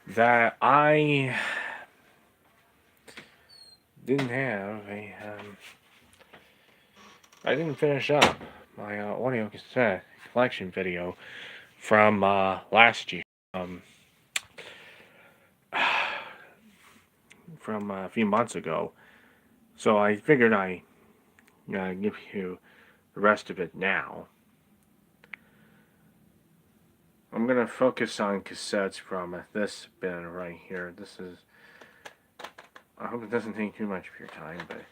that I didn't have I didn't finish up my audio cassette collection video from last year, um, from a few months ago. So I figured I give you the rest of it now. I'm gonna focus on cassettes from this bin right here. This is. I hope it doesn't take too much of your time, but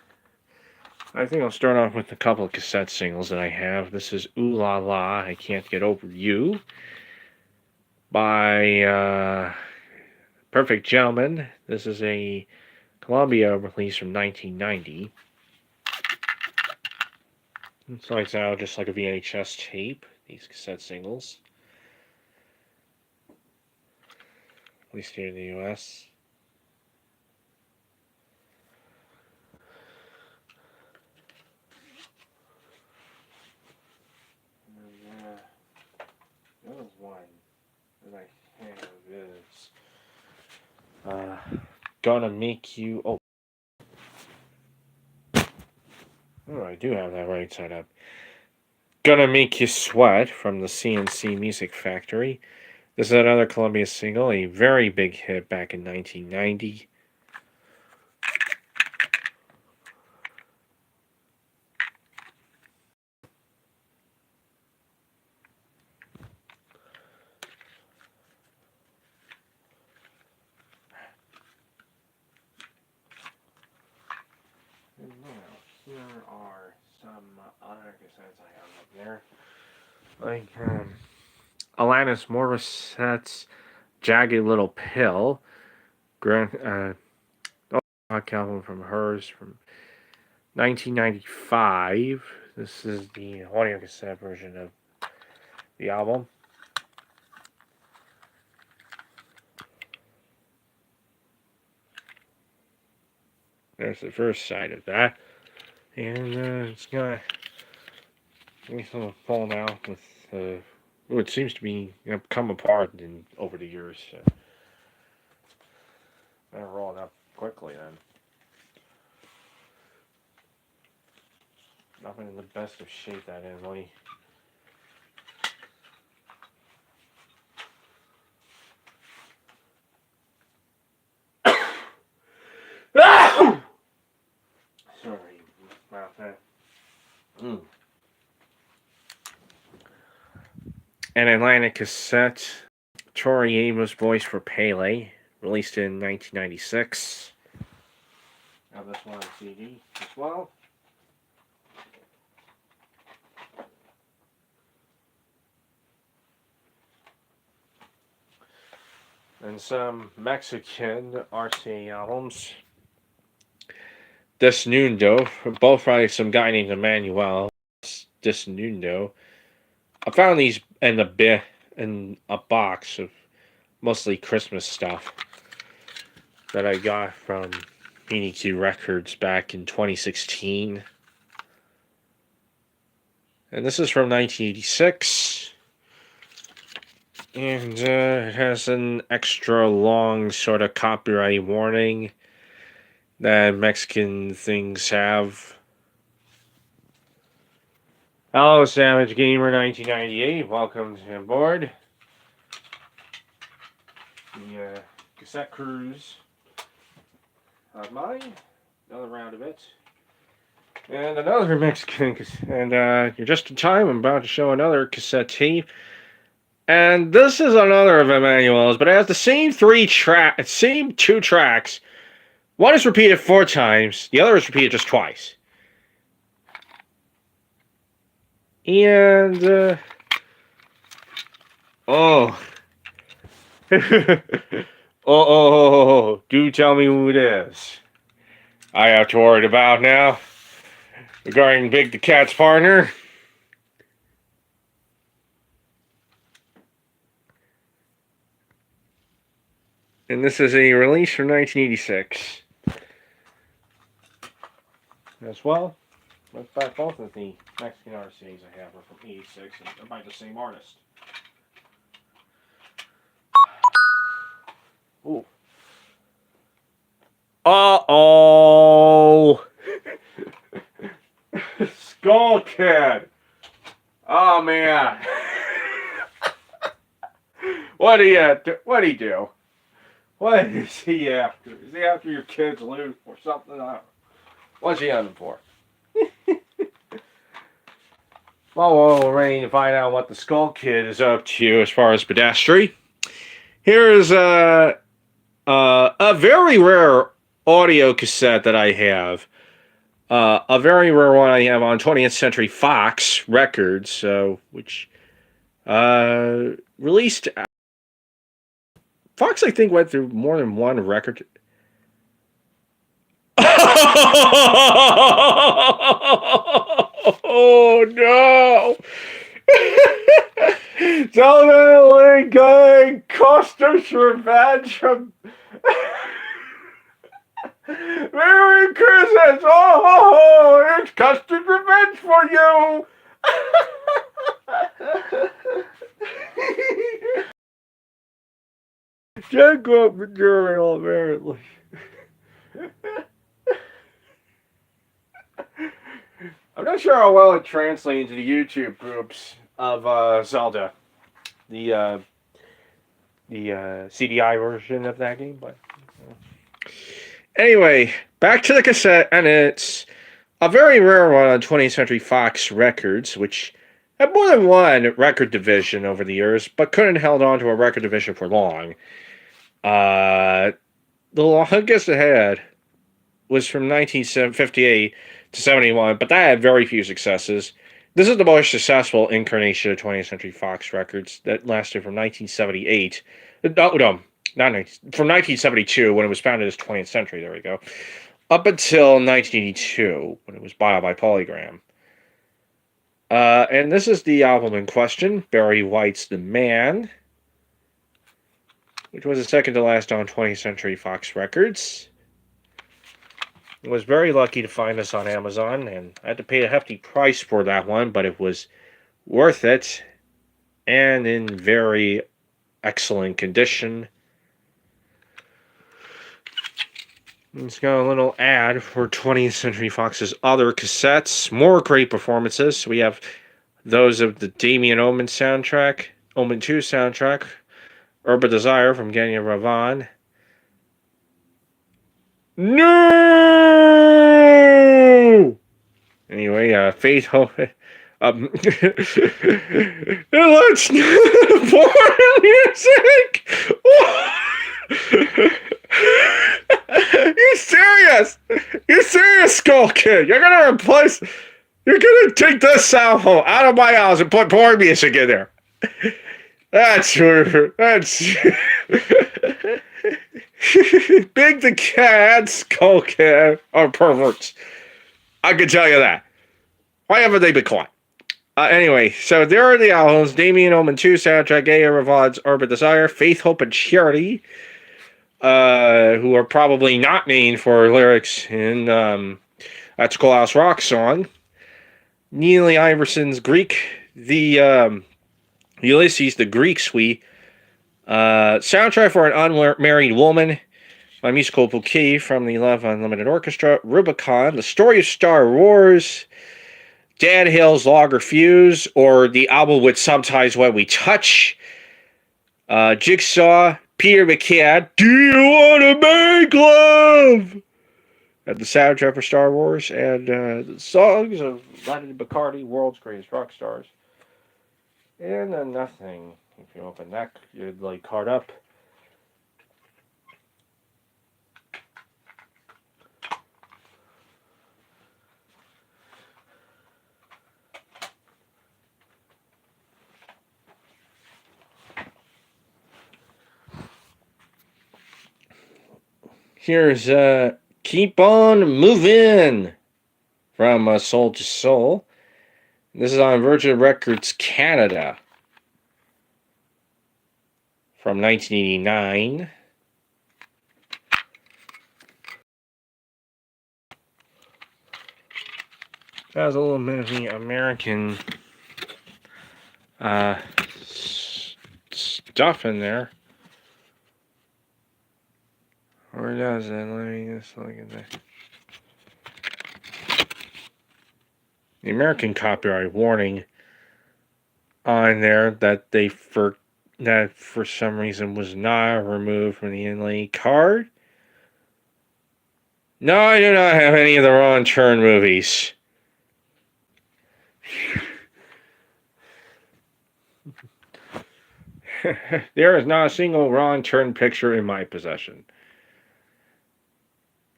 I think I'll start off with a couple of cassette singles that I have. This is Ooh La La, I Can't Get Over You by Perfect Gentleman. This is a Columbia release from 1990. It starts out just like a VHS tape, these cassette singles, at least here in the US. And the other one that I have is Gonna Make You. Oh, I do have that right side up. Gonna Make You Sweat from the CNC Music Factory. This is another Columbia single, a very big hit back in 1990. And now, here are some other cassettes I have up there. Like, Alanis Morissette's Jagged Little Pill. Rock album from hers from 1995. This is the audio cassette version of the album. There's the first side of that. And it's gonna be sort of fallen out with it seems to be come apart over the years. Better roll it up quickly then. Nothing in the best of shape that is, Lee. Sorry about that. An Atlantic cassette. Tori Amos' voice for Pele, released in 1996. Now this one on CD as well. And some Mexican RCA albums. Desnudo, both by some guy named Emmanuel. Desnudo. I found these in a box of mostly Christmas stuff that I got from BQ Records back in 2016. And this is from 1986. And it has an extra long sort of copyright warning that Mexican things have. Hello, Savage Gamer 1998. Welcome to board. The cassette cruise of mine. Another round of it. And another Mexican. And you're just in time. I'm about to show another cassette tape. And this is another of Emmanuel's, but it has the same same two tracks. One is repeated 4 times. The other is repeated just twice. And oh. oh, do tell me who it is. I have to worry about now regarding Big the Cat's partner. And this is a release from 1986 as well. In fact, both of the Mexican RCAs I have are from 86 and they're by the same artist. Ooh. Uh-oh. Skull Kid. Oh, man. What he do? What he do? What is he after? Is he after your kid's loot or something? I don't know. What's he hunting for? Well, we're waiting to find out what the Skull Kid is up to as far as pedestry. Here's a very rare audio cassette that I have. A very rare one I have on 20th Century Fox Records, which released. Fox, I think, went through more than one record. Oh no! Zelda Link Custer's Revenge from Merry Christmas! Oh, it's Custer's Revenge for you! Jack grew up in Germany, apparently. I'm not sure how well it translates into the YouTube groups of Zelda, the CDI version of that game. But anyway, back to the cassette, and it's a very rare one on 20th Century Fox Records, which had more than one record division over the years, but couldn't held on to a record division for long. The longest it had was from 1958 to 71, but that had very few successes. This is the most successful incarnation of 20th Century Fox Records that lasted from 1978. No, not 19, from 1972 when it was founded as 20th Century. There we go. Up until 1982 when it was bought by Polygram. And this is the album in question, Barry White's The Man, which was the second to last on 20th Century Fox Records. I was very lucky to find this on Amazon, and I had to pay a hefty price for that one, but it was worth it, and in very excellent condition. It's got a little ad for 20th Century Fox's other cassettes, more great performances. We have those of the Damien Omen soundtrack, Omen 2 soundtrack, Urban Desire from Genya Ravan. No! Anyway, Faith Hope. Let's foreign music. You serious? You serious, Skull Kid? You're gonna replace? You're gonna take this cell phone out of my house and put porn music in there? That's Big the Cat, Skull Kid are perverts. I can tell you that. Why haven't they been caught? Anyway, so there are the albums: Damien Omen 2 soundtrack, Gaya Ravad's Urban Desire, Faith, Hope, and Charity, who are probably not named for lyrics in that Schoolhouse Rock song. Neely Iverson's Greek, the Ulysses, the Greek Suite, soundtrack for an unmarried woman, My Musical Bouquet from the Love Unlimited Orchestra, Rubicon, The Story of Star Wars, Dan Hill's Logger Fuse, or the album with subtitles When We Touch, Jigsaw, Peter McCann, Do You Want to Make Love? And the soundtrack for Star Wars, and the songs of Lennon Bacardi, World's Greatest Rock Stars. And nothing. If you open that, you'd like card up. Here's Keep On Moving from Soul to Soul. This is on Virgin Records Canada from 1989. Has a little bit of the American stuff in there. Or does it? Let me just look at that. The American copyright warning on there that that for some reason was not removed from the inlay card. No, I do not have any of the Wrong Turn movies. There is not a single Wrong Turn picture in my possession.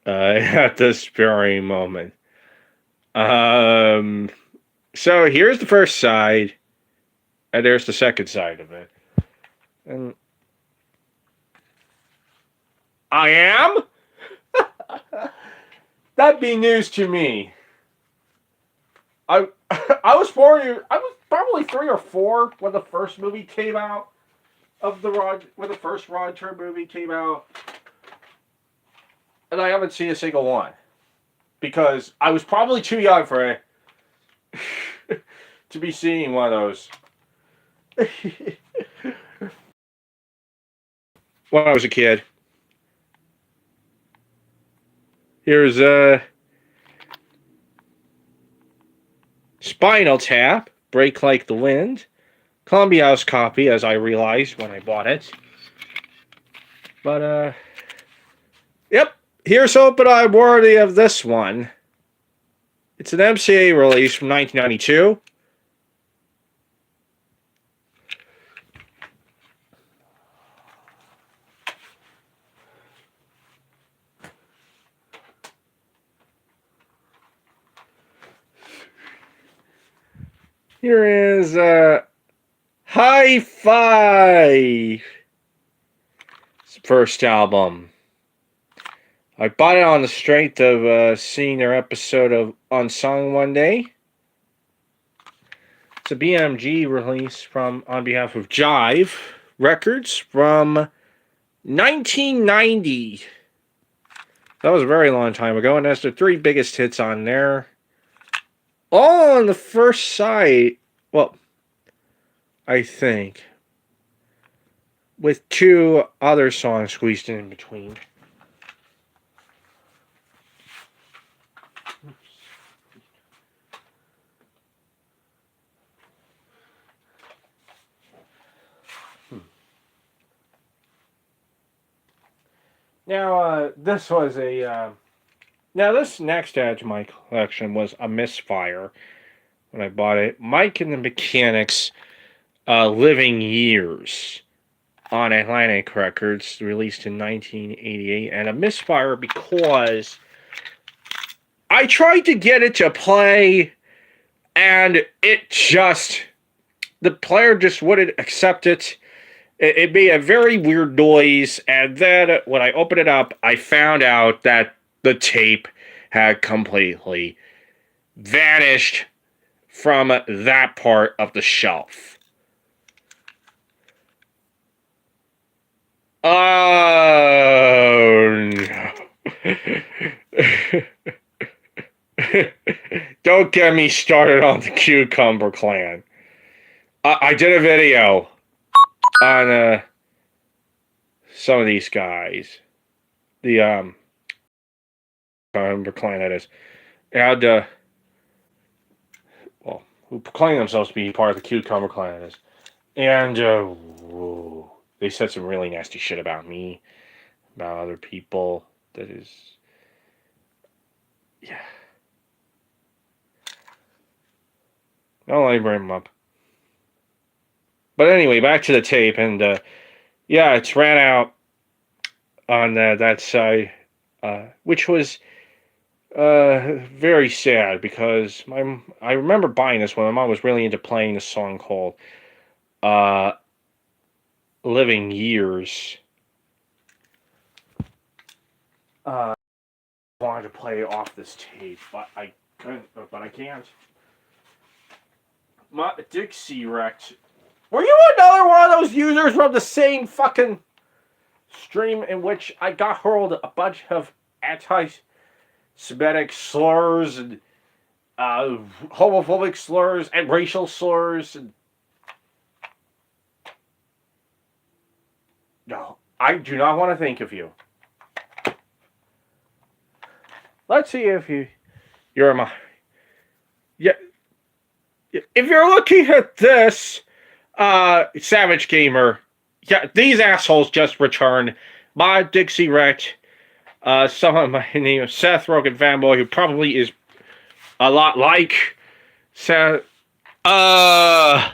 At this very moment. So here's the first side, and there's the second side of it. And I am? That'd be news to me. I I was probably 3 or 4 when the first movie came out when the first Rod Turn movie came out. And I haven't seen a single one. Because I was probably too young for it to be seeing one of those. When I was a kid. Here's Spinal Tap, Break Like the Wind. Columbia House copy, as I realized when I bought it. But, yep. Here's hoping I'm worthy of this one. It's an MCA release from 1992. Here is High Five. It's the first album. I bought it on the strength of seeing their episode of Unsung one day. It's a BMG release on behalf of Jive Records from 1990. That was a very long time ago, and that's the 3 biggest hits on there. All on the first side, well, I think, with 2 other songs squeezed in between. Now, this was this next add to my collection was a misfire when I bought it. Mike and the Mechanics' Living Years on Atlantic Records, released in 1988. And a misfire because I tried to get it to play, and the player just wouldn't accept it. It made a very weird noise, and then when I opened it up, I found out that the tape had completely vanished from that part of the shelf. Oh, no. Don't get me started on the Cucumber Clan. I did a video on some of these guys. The Cucumber Clan, that is. And, who proclaim themselves to be part of the Cucumber Clan, that is. And, they said some really nasty shit about me, about other people. That is, yeah. Don't let me bring them up. But anyway, back to the tape, and it's ran out on that side, which was very sad because I remember buying this when my mom was really into playing a song called Living Years. I wanted to play off this tape, but I couldn't. But I can't. My Dixie wrecked. Were you another one of those users from the same fucking stream in which I got hurled a bunch of anti-Semitic slurs and homophobic slurs and racial slurs? And no, I do not want to think of you. let's see if you're my yeah. If you're looking at this, Savage Gamer, yeah, these assholes just returned my Dixie Wrecked. Someone by the name of Seth Rogen fanboy, who probably is a lot like Seth. Oh.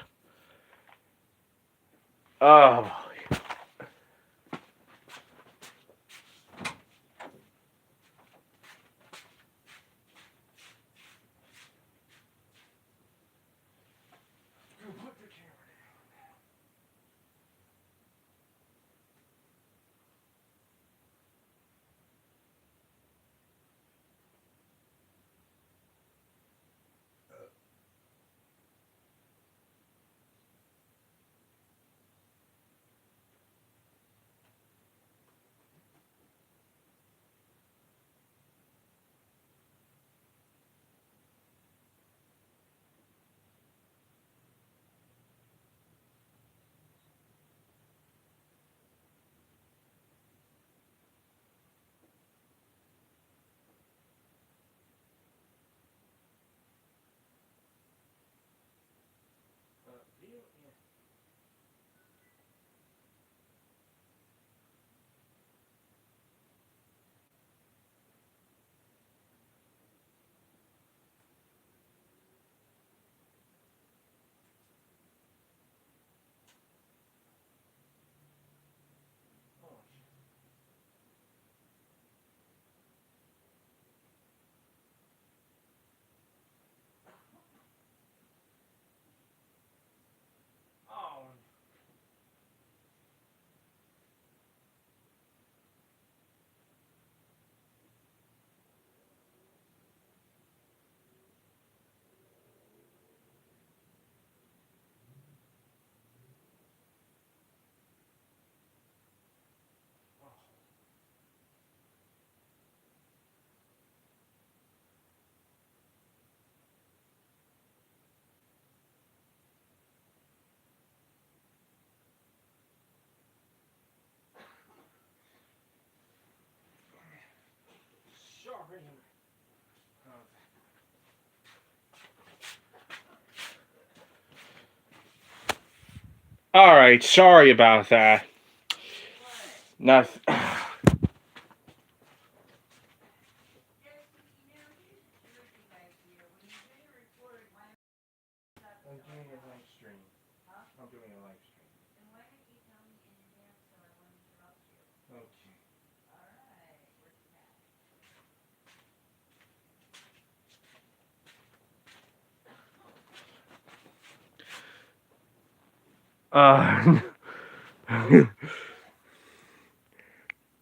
All right, sorry about that. Nothing. I'm doing a live stream. I'm doing a live stream. Okay.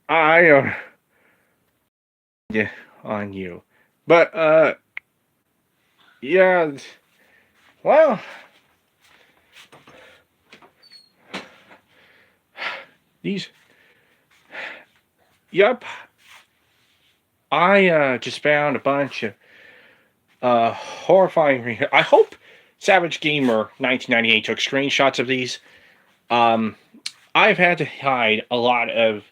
I yeah, on you, but yeah. Well, these. Yep. I just found a bunch of horrifying. I hope Savage Gamer 1998 took screenshots of these. Um, I've had to hide a lot of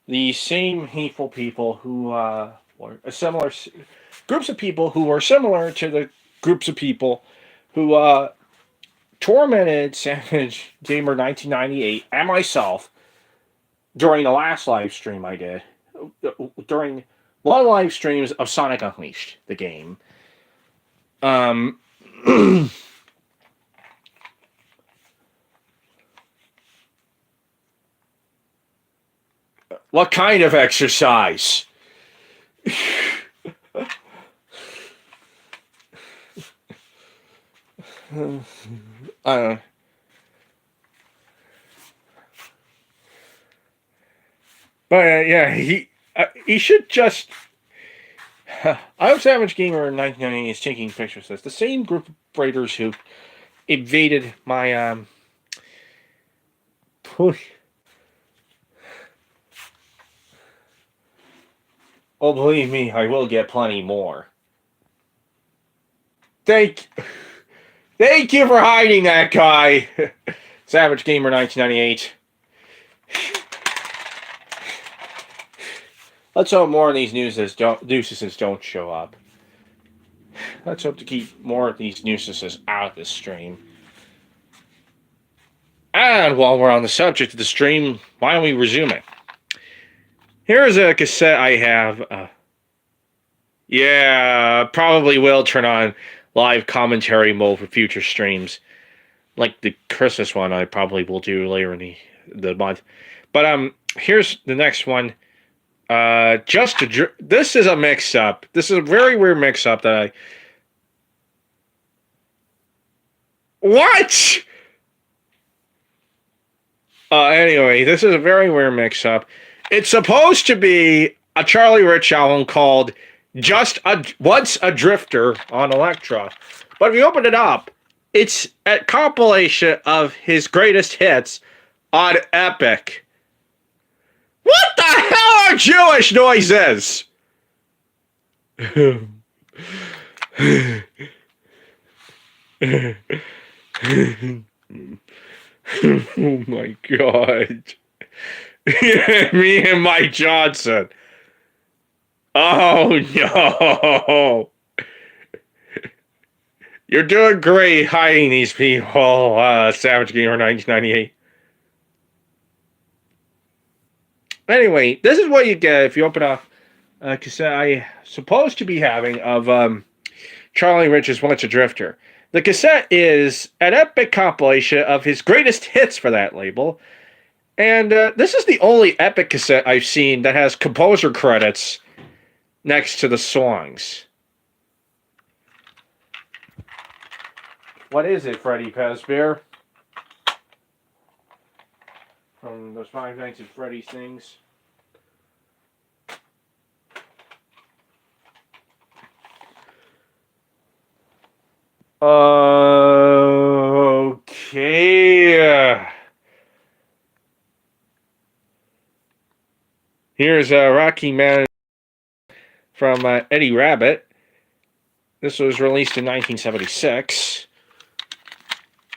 the same hateful people who were similar groups of people who were similar to the groups of people who tormented Savage Gamer 1998 and myself during the last live stream I did. During one live streams of Sonic Unleashed, the game. Um, what kind of exercise? uh, but yeah, he should just. I'm Savage Gamer in 1998 is taking pictures of this. The same group of raiders who invaded my oh, believe me, I will get plenty more. Thank you for hiding that guy, Savage Gamer 1998. Let's hope more of these nuisances don't show up. Let's hope to keep more of these nuisances out of this stream. And while we're on the subject of the stream, why don't we resume it? Here's a cassette I have. Yeah, probably will turn on live commentary mode for future streams. Like the Christmas one I probably will do later in the month. But here's the next one. This is a mix-up. This is a very weird mix-up that I... What?! Anyway, this is a very weird mix-up. It's supposed to be a Charlie Rich album called Once a Drifter on Elektra. But if you open it up, it's a compilation of his greatest hits on Epic. What the hell are Jewish noises? Oh my god. Me and Mike Johnson. Oh no. You're doing great hiding these people, Savage Gamer 1998. Anyway, this is what you get if you open up a cassette I supposed to be having of Charlie Rich's Once a Drifter. The cassette is an epic compilation of his greatest hits for that label. And this is the only epic cassette I've seen that has composer credits next to the songs. What is it, Freddie Pazbear? From those Five Nights at Freddy's things. Okay. Here's Rocky Man from Eddie Rabbit. This was released in 1976.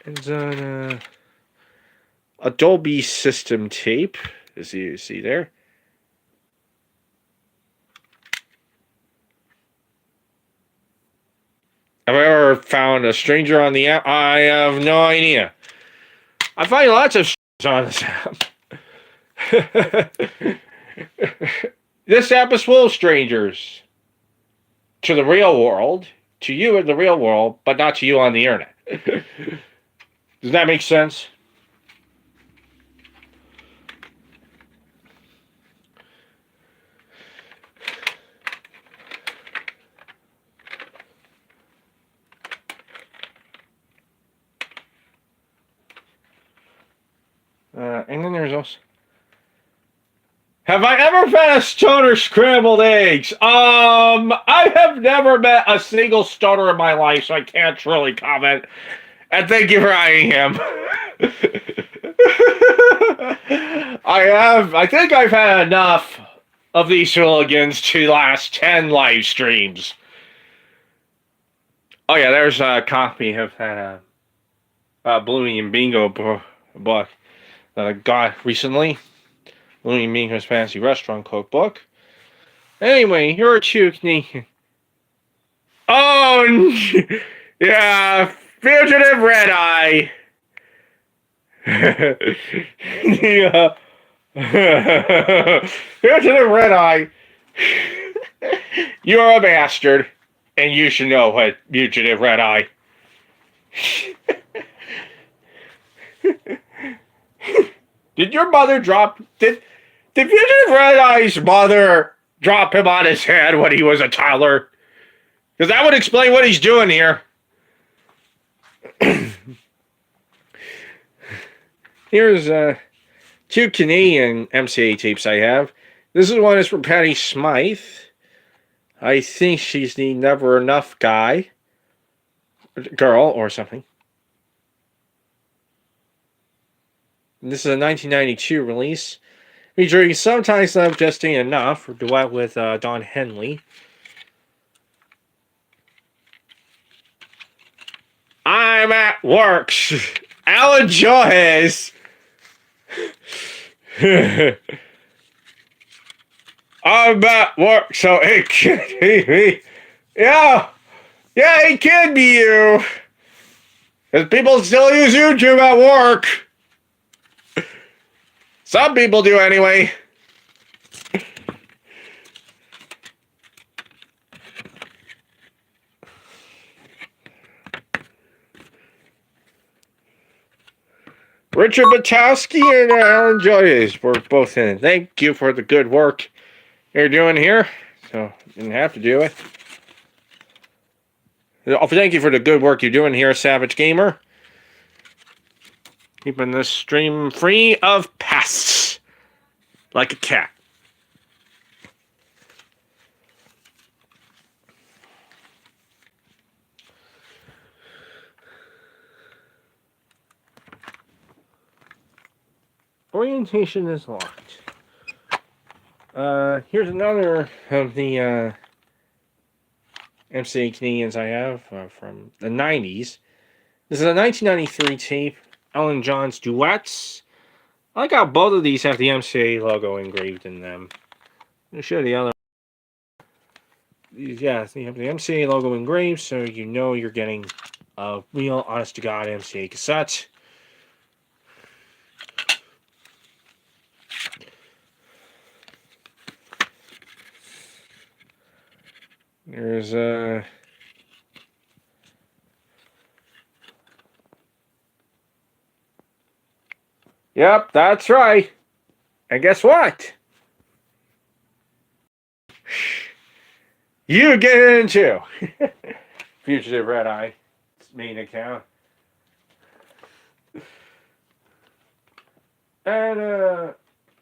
It's on a Dolby System tape, as you see there. Have I ever found a stranger on the app? I have no idea. I find lots of on this app. This app is full of strangers. To the real world. To you in the real world, but not to you on the internet. Does that make sense? And then there's also... Have I ever fed a stoner scrambled eggs? I have never met a single stoner in my life, so I can't really comment. And thank you for eyeing him. I think I've had enough of these hooligans to last 10 live streams. Oh yeah, there's a copy of that Bluey and Bingo book that I got recently. Bluey and Bingo's Fancy Restaurant Cookbook. Anyway, here are two Oh, yeah, Fugitive Red Eye. Yeah. Fugitive Red Eye. You're a bastard, and you should know what, Fugitive Red Eye. Did your mother drop... Did Fugitive Red Eye's mother drop him on his head when he was a toddler? Because that would explain what he's doing here. Here's two Canadian MCA tapes I have. This one is from Patty Smythe. I think she's the Never Enough girl or something. And this is a 1992 release, featuring Sometimes Love Just Ain't Enough, a duet with Don Henley. I'm at work. Alan Joyce. I'm at work, so it can't be me. Yeah, yeah, it can be you. Because people still use YouTube at work. Some people do anyway. Richard Batowski and Alan Joyce were both in it. Thank you for the good work you're doing here. So, you didn't have to do it. Oh, thank you for the good work you're doing here, Savage Gamer. Keeping this stream free of pests. Like a cat. Orientation is locked. Here's another of the MCA Canadians I have from the 90s. This is a 1993 tape, Ellen John's Duets. I like how both of these have the MCA logo engraved in them. I'll show the other. Yeah, you have the MCA logo engraved, so you know you're getting a real, honest-to-God MCA cassette. There's Yep, that's right. And guess what? You get in too. Fugitive Red Eye main account. And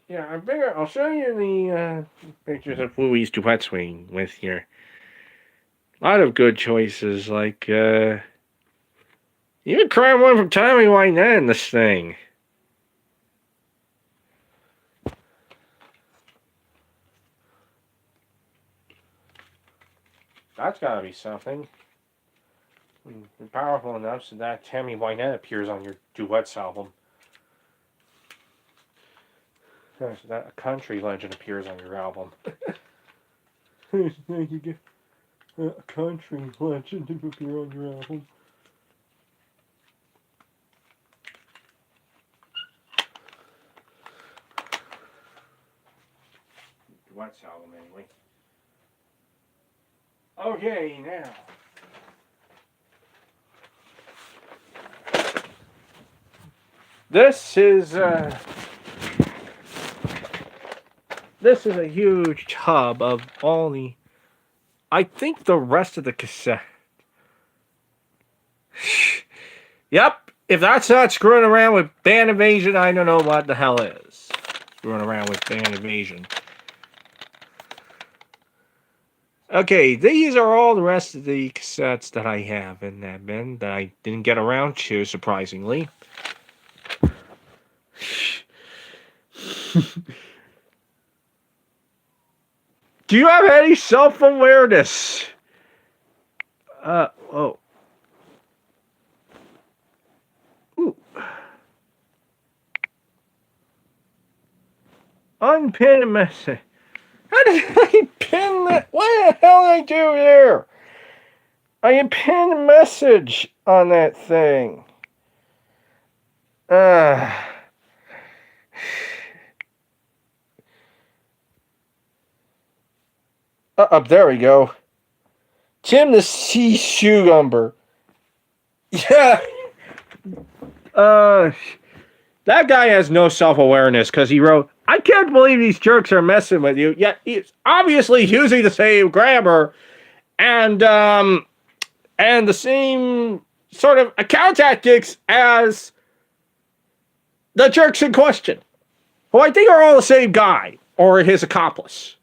yeah, I figure I'll show you the pictures of Louis Duet Swing with here. A lot of good choices, like even crime one from Tommy Wynette in this thing. That's gotta be something. You're powerful enough so that Tammy Wynette appears on your Duets album. So that a country legend appears on your album. You get a country legend to appear on your album. Duets album, anyway. Okay, now. This is a huge tub of all the, I think the rest of the cassette. Yep, if that's not screwing around with Band Invasion, I don't know what the hell is. Screwing around with Band Invasion. Okay, these are all the rest of the cassettes that I have in that bin that I didn't get around to, surprisingly. Do you have any self-awareness? Oh. Ooh. Unpin a message. How did I pin that? What the hell did I do there? I pinned a message on that thing. There we go. Tim the Sea Shoe Gumber. Yeah. That guy has no self-awareness because he wrote, I can't believe these jerks are messing with you. Yet he's obviously using the same grammar and the same sort of account tactics as the jerks in question, who I think are all the same guy or his accomplice.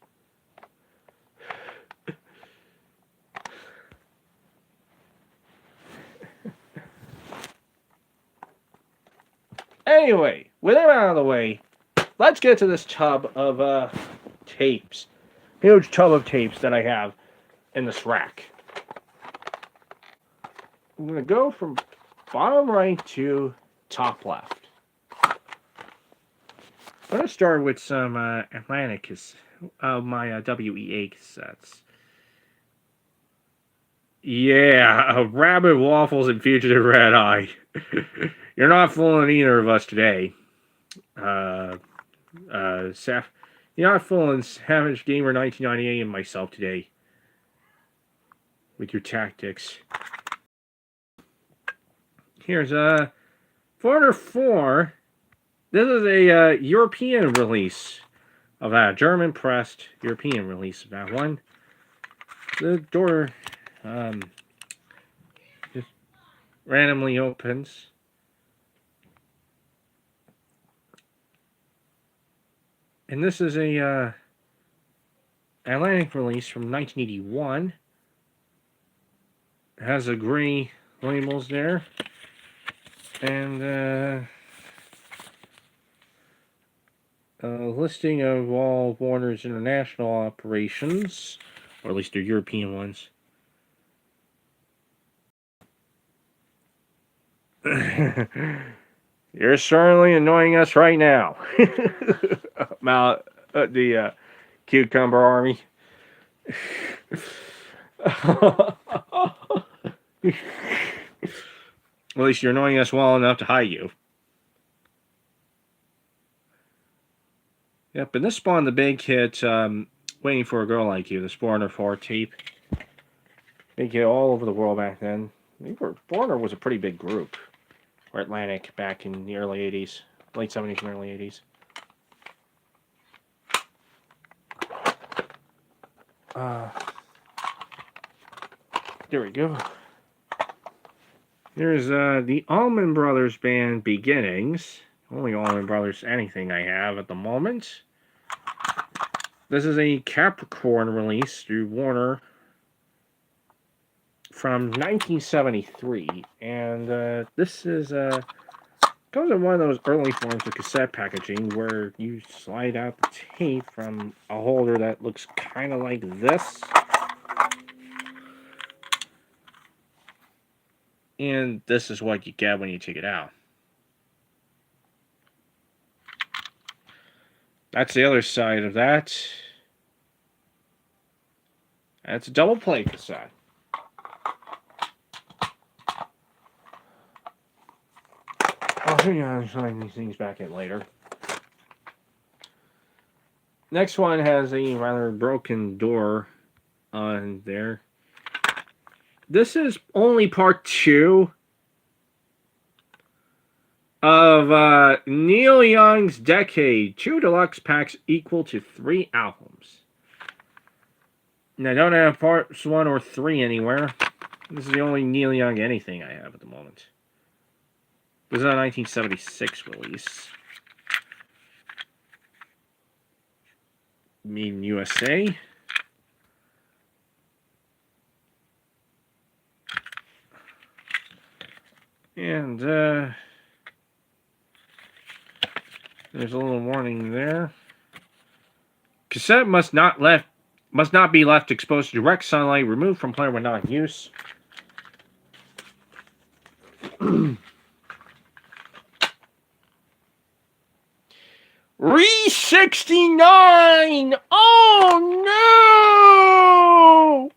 Anyway, with him out of the way, let's get to this tub of tapes. Huge tub of tapes that I have in this rack. I'm going to go from bottom right to top left. I'm going to start with some Atlantic my WEA cassettes. Yeah, Rabbit Waffles and Fugitive Red Eye. You're not fooling either of us today. You're not fooling Savage Gamer 1998 and myself today with your tactics. Here's Foreigner 4. This is a European release of that, German pressed European release of that one. The door just randomly opens. And this is a Atlantic release from 1981. It has a gray labels there. And a listing of all Warner's international operations, or at least their European ones. You're certainly annoying us right now. The Cucumber Army. At least you're annoying us well enough to hide you. Yep, and this spawned the big hit, Waiting for a Girl Like You, the Foreigner 4 tape. Big hit all over the world back then. Foreigner was a pretty big group. Or Atlantic back in the early 80s. Late 70s and early 80s. There we go. Here's the Allman Brothers Band Beginnings. Only Allman Brothers anything I have at the moment. This is a Capricorn release through Warner from 1973. And this is comes in one of those early forms of cassette packaging where you slide out the tape from a holder that looks kind of like this. And this is what you get when you take it out. That's the other side of that. That's a double play cassette. I'll show you how to slide these things back in later. Next one has a rather broken door on there. This is only part 2 of Neil Young's Decade. 2 deluxe packs equal to 3 albums. Now, I don't have parts 1 or 3 anywhere. This is the only Neil Young anything I have at the moment. This is a 1976 release. Made in USA. And there's a little warning there. Cassette must not be left exposed to direct sunlight. Removed from player when not in use. Re-69! Oh no!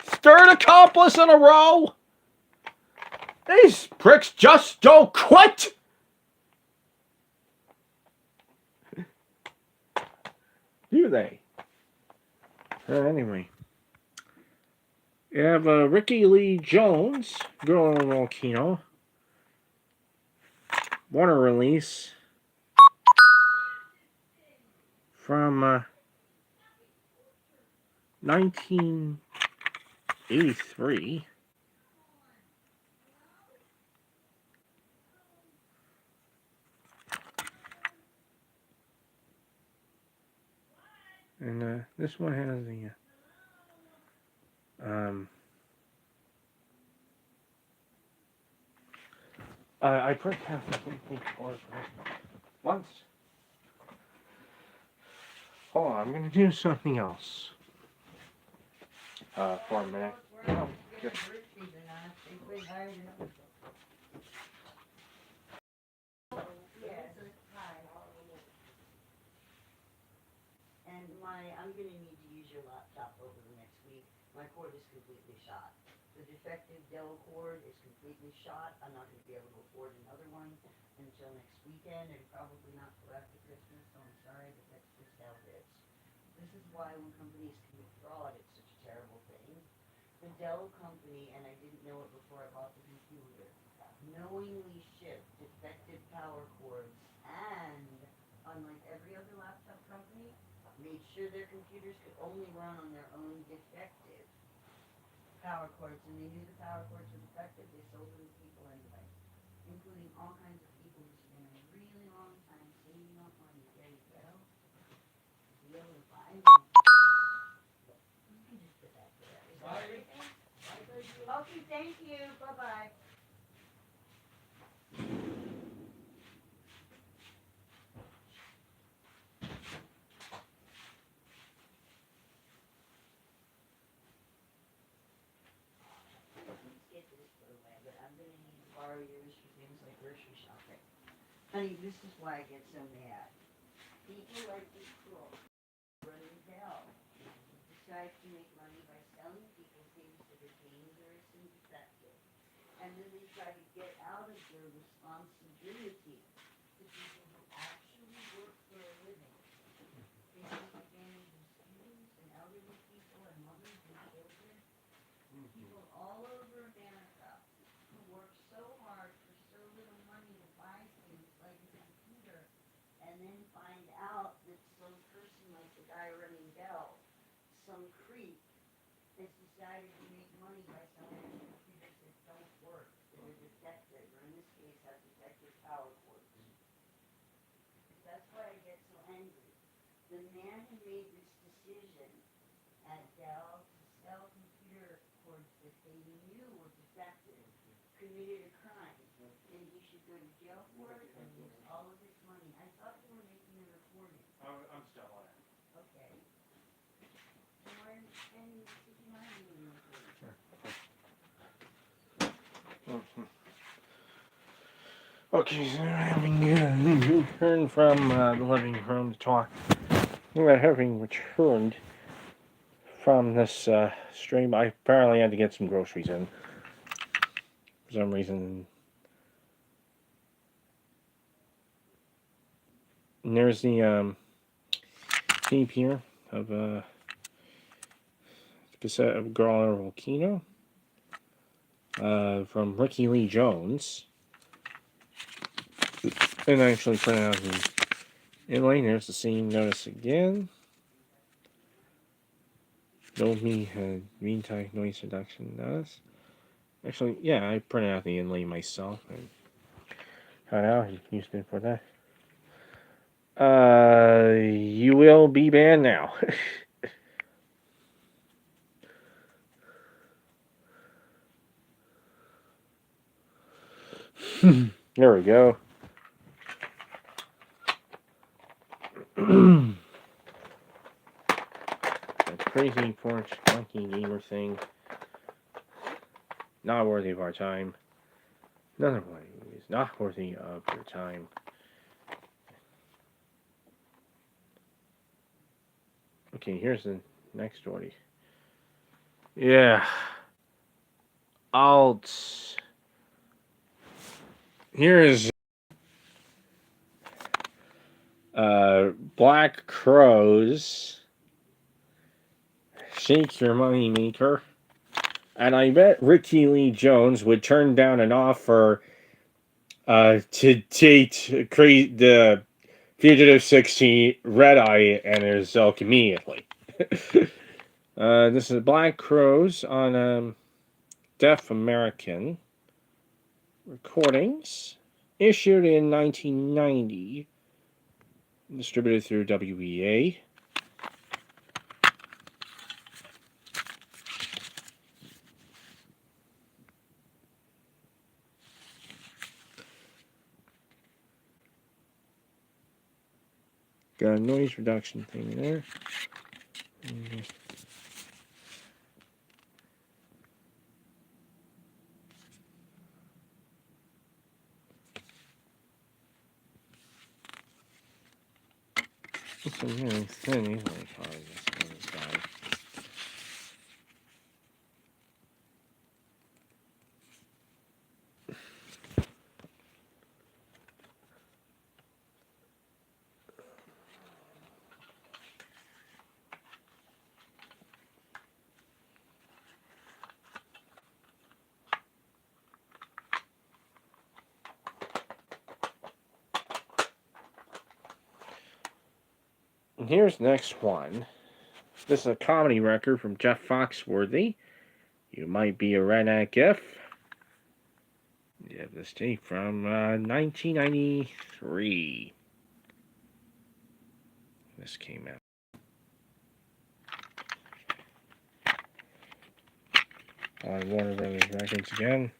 Third accomplice in a row! These pricks just don't quit! Do they? Anyway. You have Ricky Lee Jones, Girl on a Volcano. Warner release. From 1983. And this one has the I print half the thing once. Hold on, I'm gonna do something else. For a minute. Oh, I'm gonna need to use your laptop over the next week. My cord is completely shot. The defective Dell cord is completely shot. I'm not gonna be able to afford another one until next weekend and probably not till after Christmas, so I'm sorry, but that's just how it is. This is why when companies commit fraud, it's such a terrible thing. The Dell company, and I didn't know it before I bought the computer, knowingly shipped defective power cords and, unlike every other laptop company, made sure their computers could only run on their own defective power cords, and they knew the power cords were defective, they sold them to people anyway, including all kinds of people who spent a really long time saving up money. There you go. Be able to buy them. You can just put that there. Is that everything? Okay, thank you. Bye-bye. Let's get this put away, but I'm gonna need to borrow yours for things like grocery shopping. Honey, this is why I get so mad. People like this crook running hell decides to make money by selling people things that are dangerous and defective. And then they try to get out of their responsibility to people who actually work for a living. They take advantage of students and elderly people and mothers and children, people all over America who work so hard for so little money to buy things like a computer and then find out that some person like the guy running Dell, some creep, has decided to make money by selling computers that don't work, that are defective, or in this case have defective power cords. That's why I get so angry. The man who made this decision at Dell to sell computer cords that they knew were defective committed a crime, and he should go to jail for it and lose all of his money. I thought you were making a recording. I'm still on it. Okay. So why are you standing there sitting behind me when you're recording? Okay, so having returned from the living room to talk. Having returned from this stream, I apparently had to get some groceries in. For some reason. And there's the tape here of cassette of Girl on a Volcano from Ricky Lee Jones. And I actually printed out the inlay. There's the same notice again. Mean type noise reduction notice. Actually, yeah, I printed out the inlay myself and cut out. Used it for that. You will be banned now. There we go. That crazy porch monkey gamer thing. Not worthy of our time. Another one is not worthy of your time. Okay, here's the next story. Yeah. Here is Black Crows. Shake your money maker. And I bet Ricky Lee Jones would turn down an offer to date the Fugitive 16 Red Eye and his Elk immediately. This is Black Crows on Deaf American Recordings, issued in 1990, distributed through WEA. Got a noise reduction thing there. It's a really thin, easily probably this guy. And here's next one. This is a comedy record from Jeff Foxworthy. You Might Be a Redneck If. You have this tape from 1993. This came out. On Warner Brothers Records again.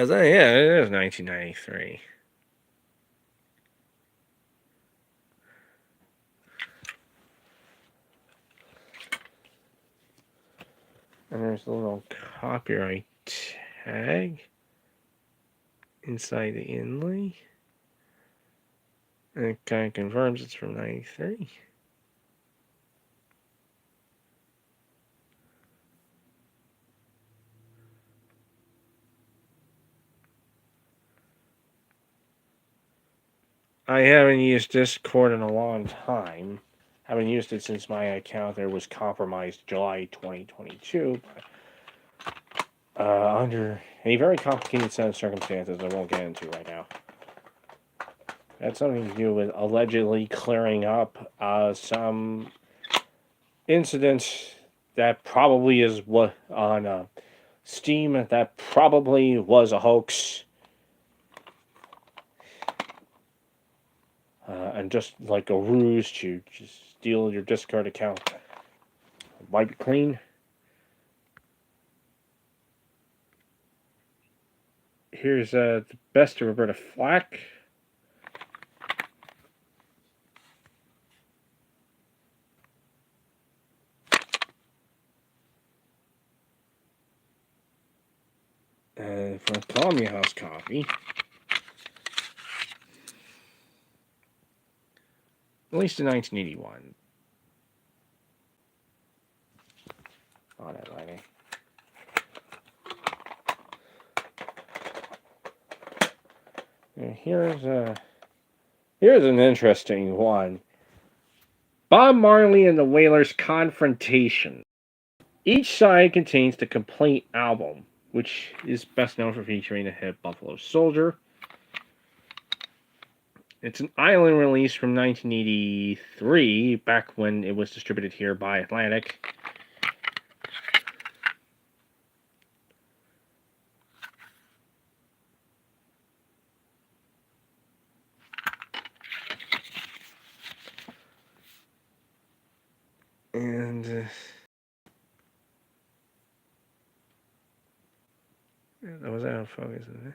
Yeah, it is 1993. And there's a little copyright tag inside the inlay. And it kind of confirms it's from 93. I haven't used Discord in a long time. Haven't used it since my account there was compromised July 2022. But, under a very complicated set of circumstances I won't get into right now. That's something to do with allegedly clearing up some incidents that probably is what on Steam that probably was a hoax. And just like a ruse to just steal your Discord account. Wipe it clean. Here's the best of Roberta Flack. From Columbia House Coffee. Released in 1981. Oh, that lighting. And here's an interesting one. Bob Marley and the Wailers Confrontation. Each side contains the complete album, which is best known for featuring the hit Buffalo Soldier. It's an island release from 1983, back when it was distributed here by Atlantic. And that was out of focus, isn't it?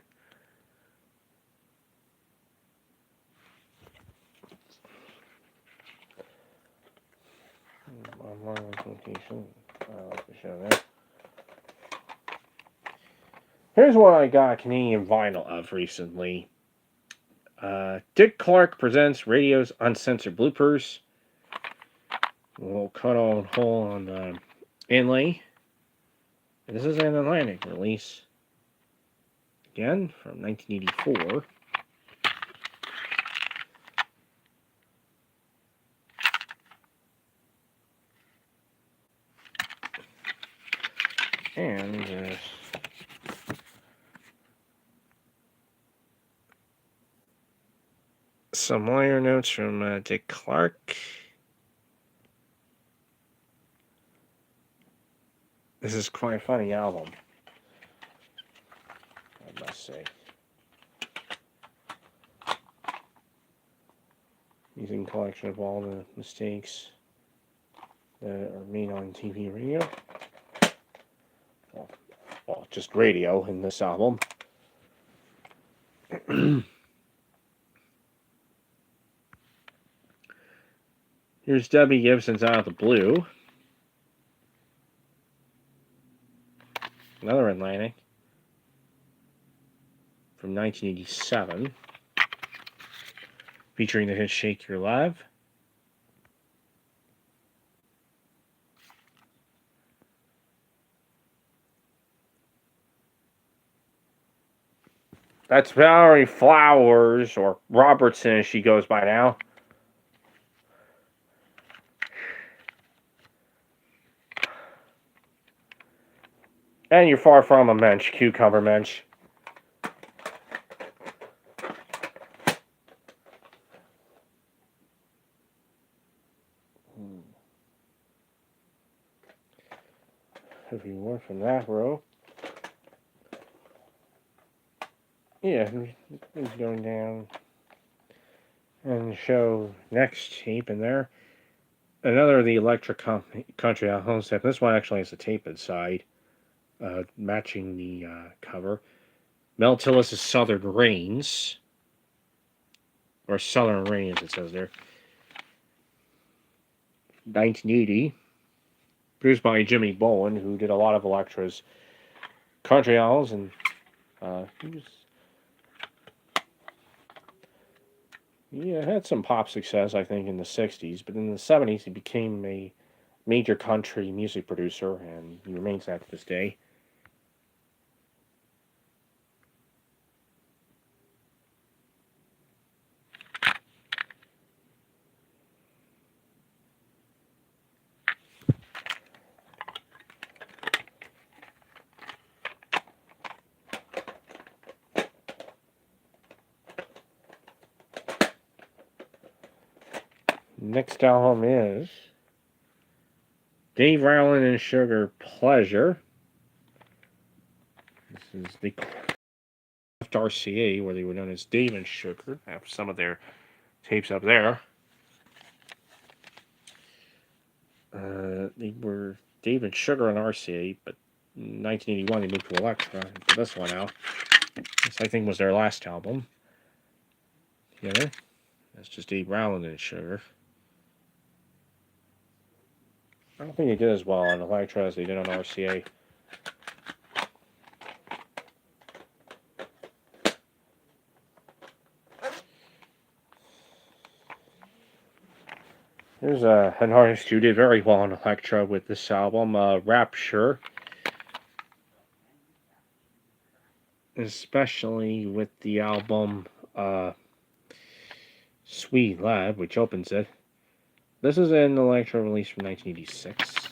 More location. I like to show that. Here's what I got Canadian vinyl of recently. Dick Clark presents radio's uncensored bloopers. A little cut on hole on the inlay. And this is an Atlantic release. Again, from 1984. And some liner notes from Dick Clark. This is quite a funny album, I must say. Using a collection of all the mistakes that are made on TV radio. Well, just radio in this album. Here's Debbie Gibson's Out of the Blue. Another Atlantic. from 1987, featuring the hit Shake Your Love. That's Valerie Flowers, or Robertson as she goes by now. And you're far from a mensch, cucumber mensch. If you want from that row. Yeah, he's going down and show next tape in there. Another of the Electric Country Albums. This one actually has a tape inside, matching the cover. Mel Tillis' Southern Rains. Or Southern Rains, it says there. 1980. Produced by Jimmy Bowen, who did a lot of Elektra's country albums, and he had some pop success, I think, in the 60s, but in the 70s he became a major country music producer, and he remains that to this day. Next album is Dave Rowland and Sugar Pleasure. This is the RCA, where they were known as Dave and Sugar. I have some of their tapes up there. They were Dave and Sugar and RCA, but in 1981 they moved to Elektra and put this one out. This, I think, was their last album. Together. That's just Dave Rowland and Sugar. I don't think they did as well on Elektra as they did on RCA. Here's an artist who did very well on Elektra with this album, Rapture. Especially with the album Sweet Lab, which opens it. This is an Elektra release from 1986.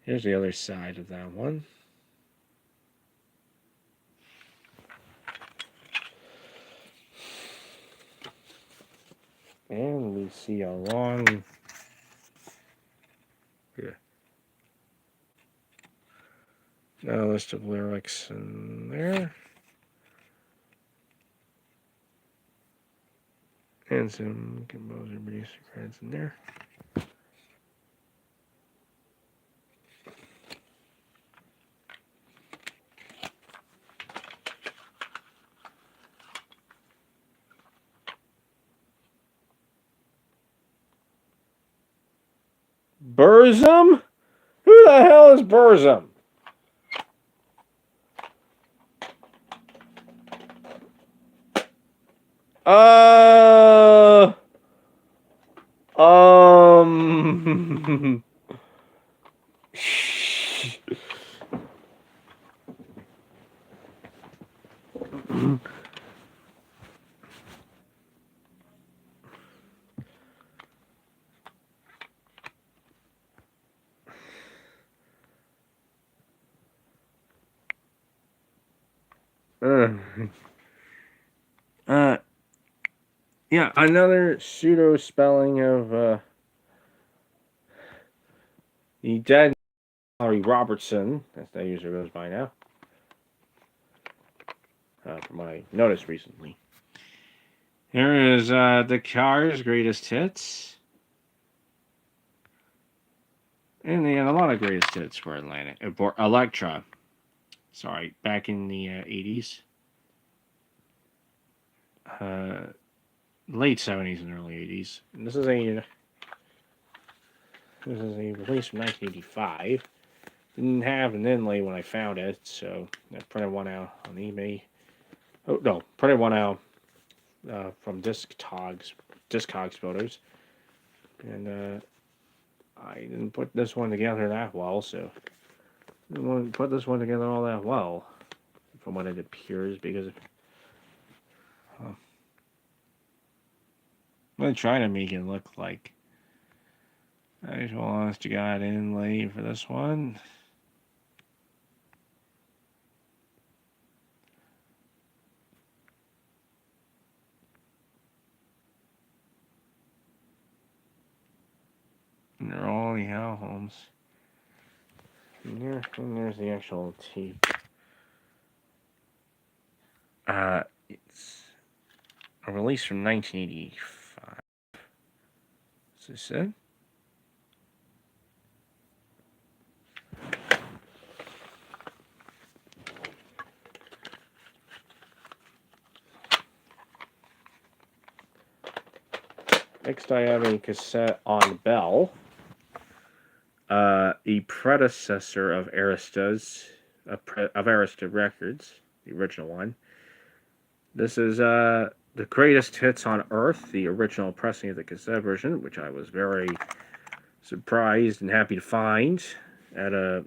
Here's the other side of that one. And we see a long... A list of lyrics in there. And some composer producer credits in there. Burzum? Who the hell is Burzum? Yeah, another pseudo spelling of the dead Larry Robertson, as that user goes by now, from what I noticed recently. Here is the Cars' greatest hits. And they had a lot of greatest hits for Elektra. Sorry, back in the 80s. late 70s and early 80s. And this is a release from 1985. Didn't have an inlay when I found it, so I printed one out on eBay. Oh no, printed one out from Discogs photos, and I didn't put this one together that well, so I didn't want to put this one together all that well, from what it appears, because I'm gonna try to make it look like actual honest to God inlay for this one. And they're all the albums. And there's the actual tape. It's a release from 1985. Is this it? Next, I have a cassette on Bell, a predecessor of Arista's, of Arista Records, the original one. This is the greatest hits on Earth, the original pressing of the cassette version, which I was very surprised and happy to find at a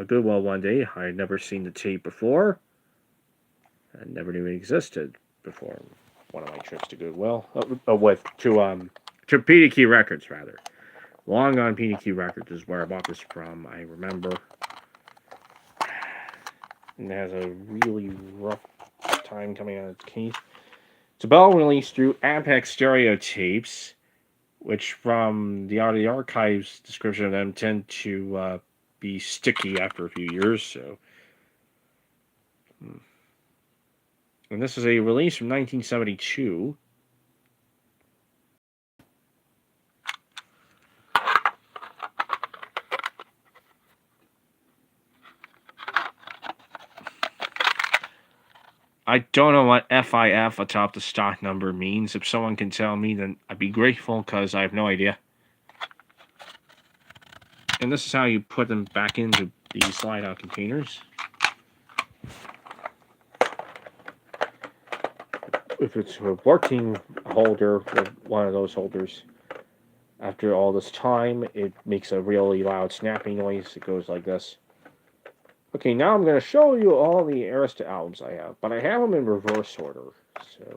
Goodwill one day. I had never seen the tape before. I never knew it existed before one of my trips to Goodwill. To PDQ Records, rather. Long Gone PDQ Records is where I bought this from, I remember. And it has a really rough time coming out of its case. It's a Bell released through Apex Stereotapes, which from the Audio Archives description of them tend to be sticky after a few years, so. And this is a release from 1972. I don't know what FIF atop the stock number means. If someone can tell me, then I'd be grateful, because I have no idea. And this is how you put them back into the slide-out containers. If it's a working holder, one of those holders, after all this time, it makes a really loud snapping noise. It goes like this. Okay, now I'm going to show you all the Arista albums I have, but I have them in reverse order, so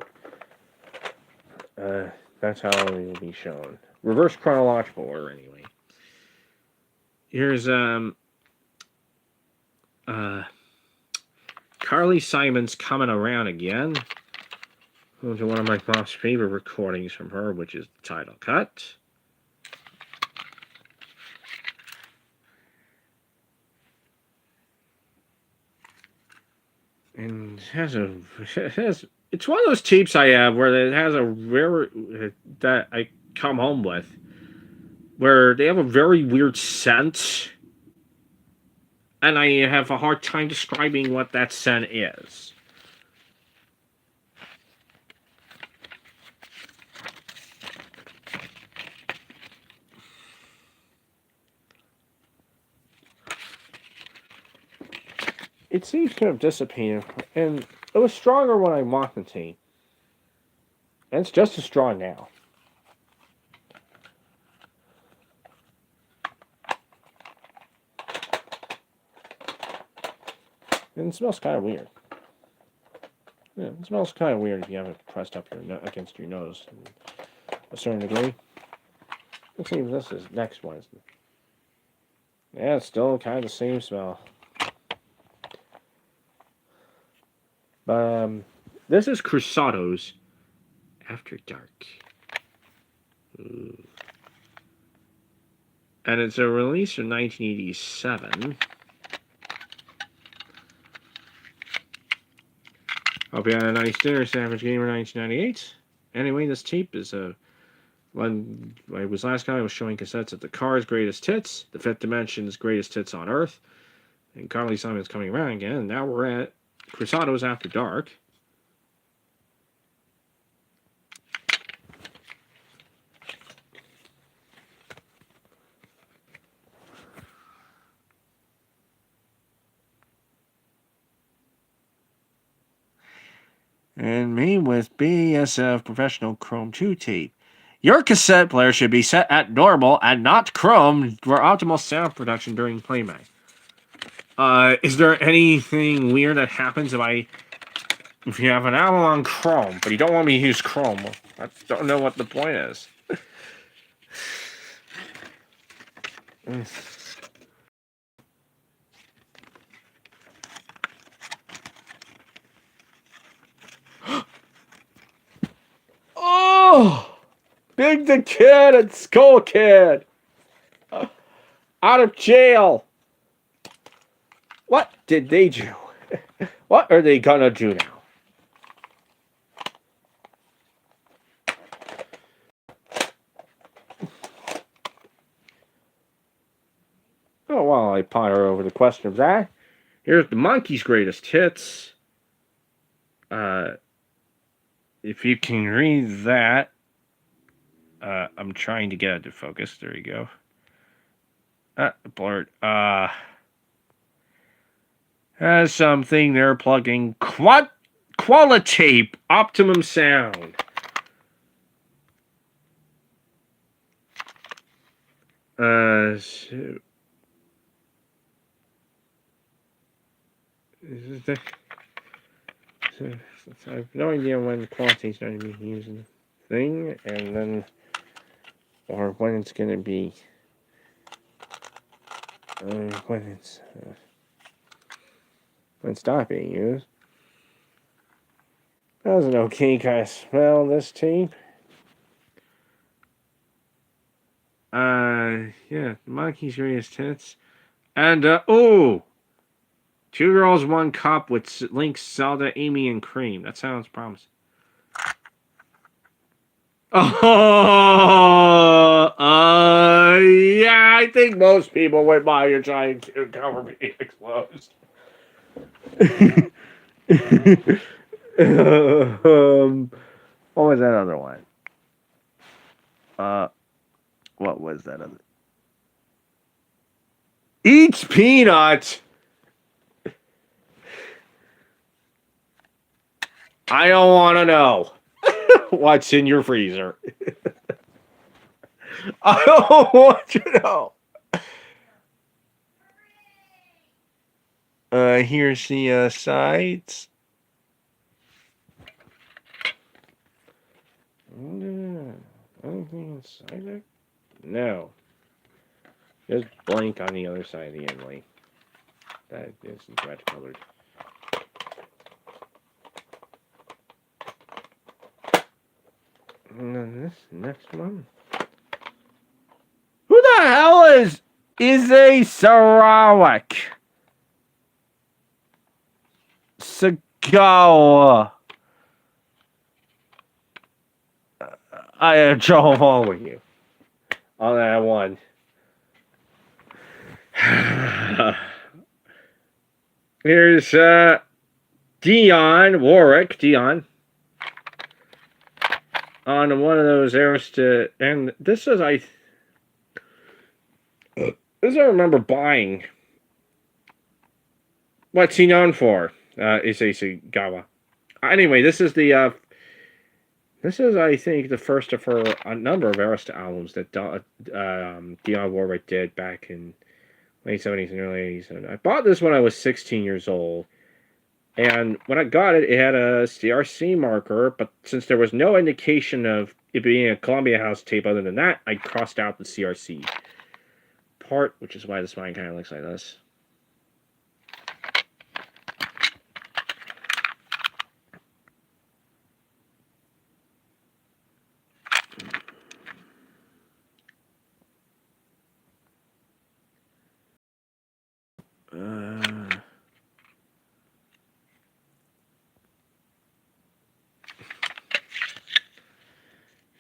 that's how it will be shown. Reverse chronological order, anyway. Here's Carly Simon's Coming Around Again. One of my mom's favorite recordings from her, which is the title cut. And it's one of those tapes I have where it has a rare that I come home with, where they have a very weird scent, and I have a hard time describing what that scent is. It seems to have dissipated, and it was stronger when I mocked the tape. And it's just as strong now. And it smells kind of weird. Yeah, it smells kind of weird if you have it pressed up against your nose to a certain degree. Let's see if this is next one. Yeah, it's still kind of the same smell. This is Crusado's After Dark. Ooh. And it's a release from 1987. Hope you had a nice dinner, Savage Gamer 1998. Anyway, this tape is when I was last time I was showing cassettes of the Cars' Greatest Hits, the Fifth Dimension's Greatest Hits on Earth, and Carly Simon's Coming Around Again, and now we're at Crusado's After Dark. And made with BASF professional Chrome 2 tape. Your cassette player should be set at normal and not Chrome for optimal sound production during playback. Is there anything weird that happens if you have an album on Chrome, but you don't want me to use Chrome? I don't know what the point is. Oh! Big the Kid and Skull Kid! Out of jail! What did they do? What are they gonna do now? Oh, while I ponder over the question of that, here's the Monkey's greatest hits. If you can read that, I'm trying to get it to focus. There you go. Blurred. Has something they're plugging. Qualitape optimum sound. I have no idea when quality's going to be using the thing, and then, or when it's going to be, when it's not being used. That was an okay kind of smell, this tape. Yeah, Monkey's greatest hits. And, Two Girls, One Cup with Link, Zelda, Amy, and Cream. That sounds promising. Yeah, I think most people would buy your giant cucumber being exposed. What was that other one? What was that other? Eats peanut. I don't want to know what's in your freezer. I don't want to know. Here's the sides. Anything inside there? No. Just blank on the other side of the inlay. That is red colored. And then this next one. Who the hell is a Sarawak? Sagawa. I have trouble following you on that one. Here's Dion on one of those airs and this is this I remember buying. What's he known for? Isagawa. Anyway, this is I think the first of a number of Arista albums that Dionne Warwick did back in late 70s and early 80s. And I bought this when I was 16 years old. And when I got it, it had a CRC marker, but since there was no indication of it being a Columbia House tape other than that, I crossed out the CRC part, which is why this one kind of looks like this.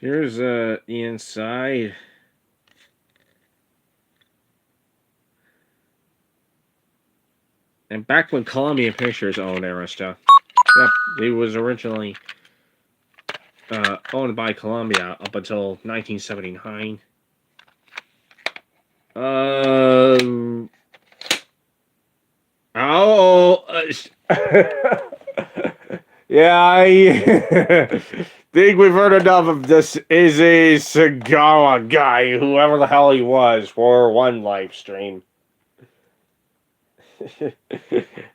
Here's the inside. And back when Columbia Pictures owned Arista, it was originally owned by Columbia up until 1979. Yeah, I think we've heard enough of this Izzy Sagawa guy, whoever the hell he was, for one live stream.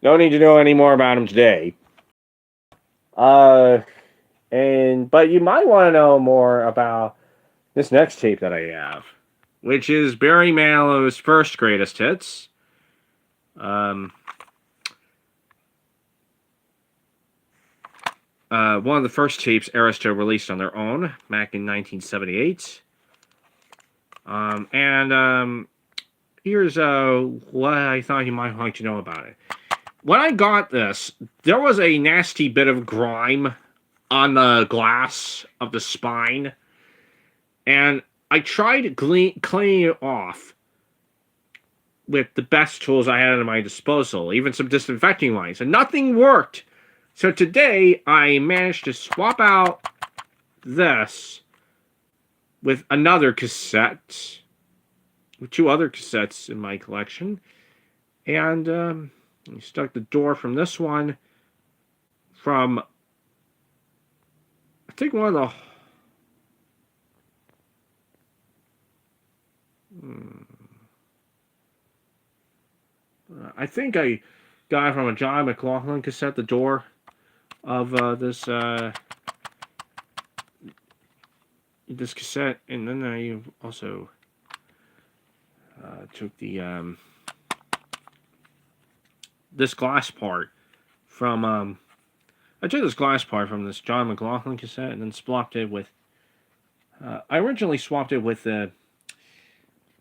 No need to know any more about him today. Uh, but you might want to know more about this next tape that I have, which is Barry Manilow's first greatest hits. One of the first tapes Arista released on their own back in 1978. Here's what I thought you might like to know about it. When I got this, there was a nasty bit of grime on the glass of the spine, and I tried cleaning it off with the best tools I had at my disposal, even some disinfecting wipes, and nothing worked. So today, I managed to swap out this with another cassette, with two other cassettes in my collection, and I stuck the door from this one from, I think one of the, I think I got it from a John McLaughlin cassette, the door of this cassette, and then I also took the this glass part from I took this glass part from this John McLaughlin cassette and then swapped it with I originally swapped it with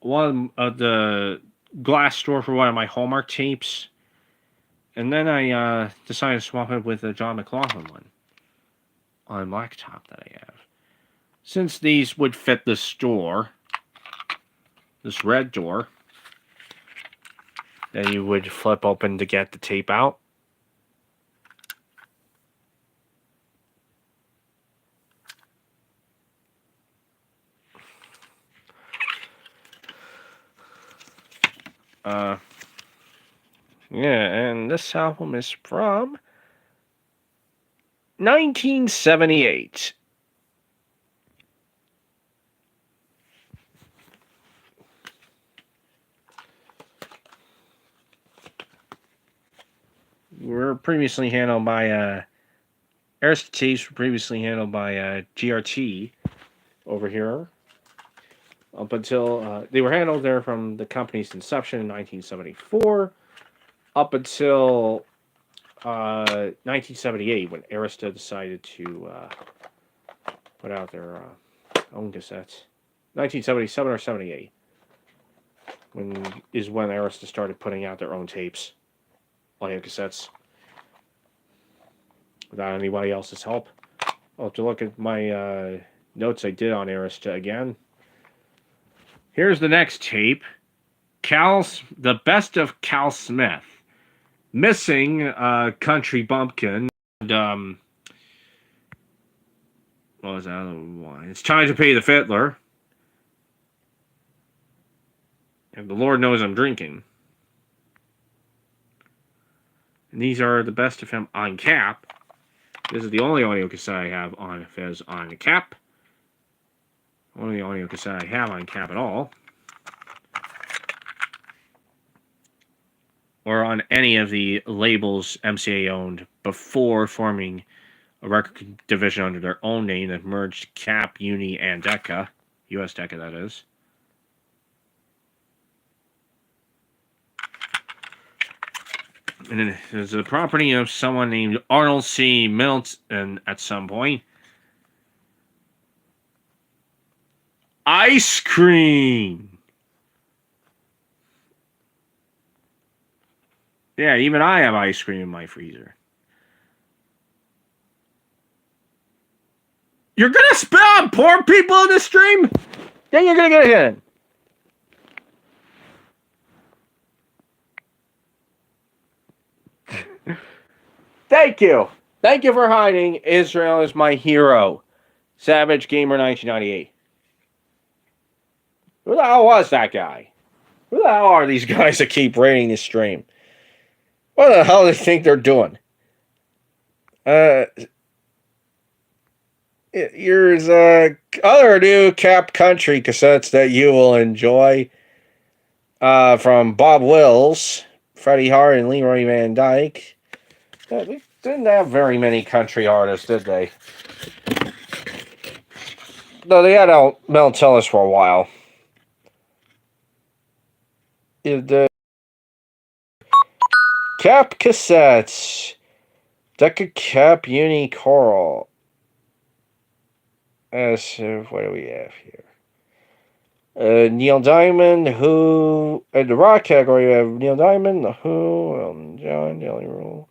one of the glass store for one of my Hallmark tapes, and then I decided to swap it with the John McLaughlin one on blacktop that I have. Since these would fit this door, this red door, that you would flip open to get the tape out. Yeah, and this album is from 1978. Were previously handled by Arista tapes were previously handled by GRT over here. Up until they were handled there from the company's inception in 1974 up until 1978 when Arista decided to put out their own cassettes. 1977 or 78 when Arista started putting out their own tapes, audio cassettes, without anybody else's help. I'll have to look at my notes I did on Arista again. Here's the next tape. The Best of Cal Smith. Missing Country Bumpkin. And, what was that other one? It's Time to Pay the Fiddler. And The Lord Knows I'm Drinking. And these are the best of him on cap. This is the only audio cassette I have on Fez on the cap. Only audio cassette I have on cap at all. Or on any of the labels MCA owned before forming a record division under their own name that merged Cap, Uni, and Decca. US Decca, that is. And then there's a property of someone named Arnold C. Middleton at some point. Ice cream! Yeah, even I have ice cream in my freezer. You're gonna spit on poor people in this stream? Then you're gonna get hit. Thank you. Thank you for hiding. Israel is my hero. Savage Gamer 1998. Who the hell was that guy? Who the hell are these guys that keep raiding this stream? What the hell do they think they're doing? Here's other new Cap Country cassettes that you will enjoy. From Bob Wills, Freddie Hart, and Leroy Van Dyke. They didn't have very many country artists, did they? Though they had Mel Tillis for a while. The Cap cassettes. Decca Cap Uni Coral. What do we have here? Neil Diamond, Who. In the rock category, we have Neil Diamond, The Who, Elton John, Jelly Roll,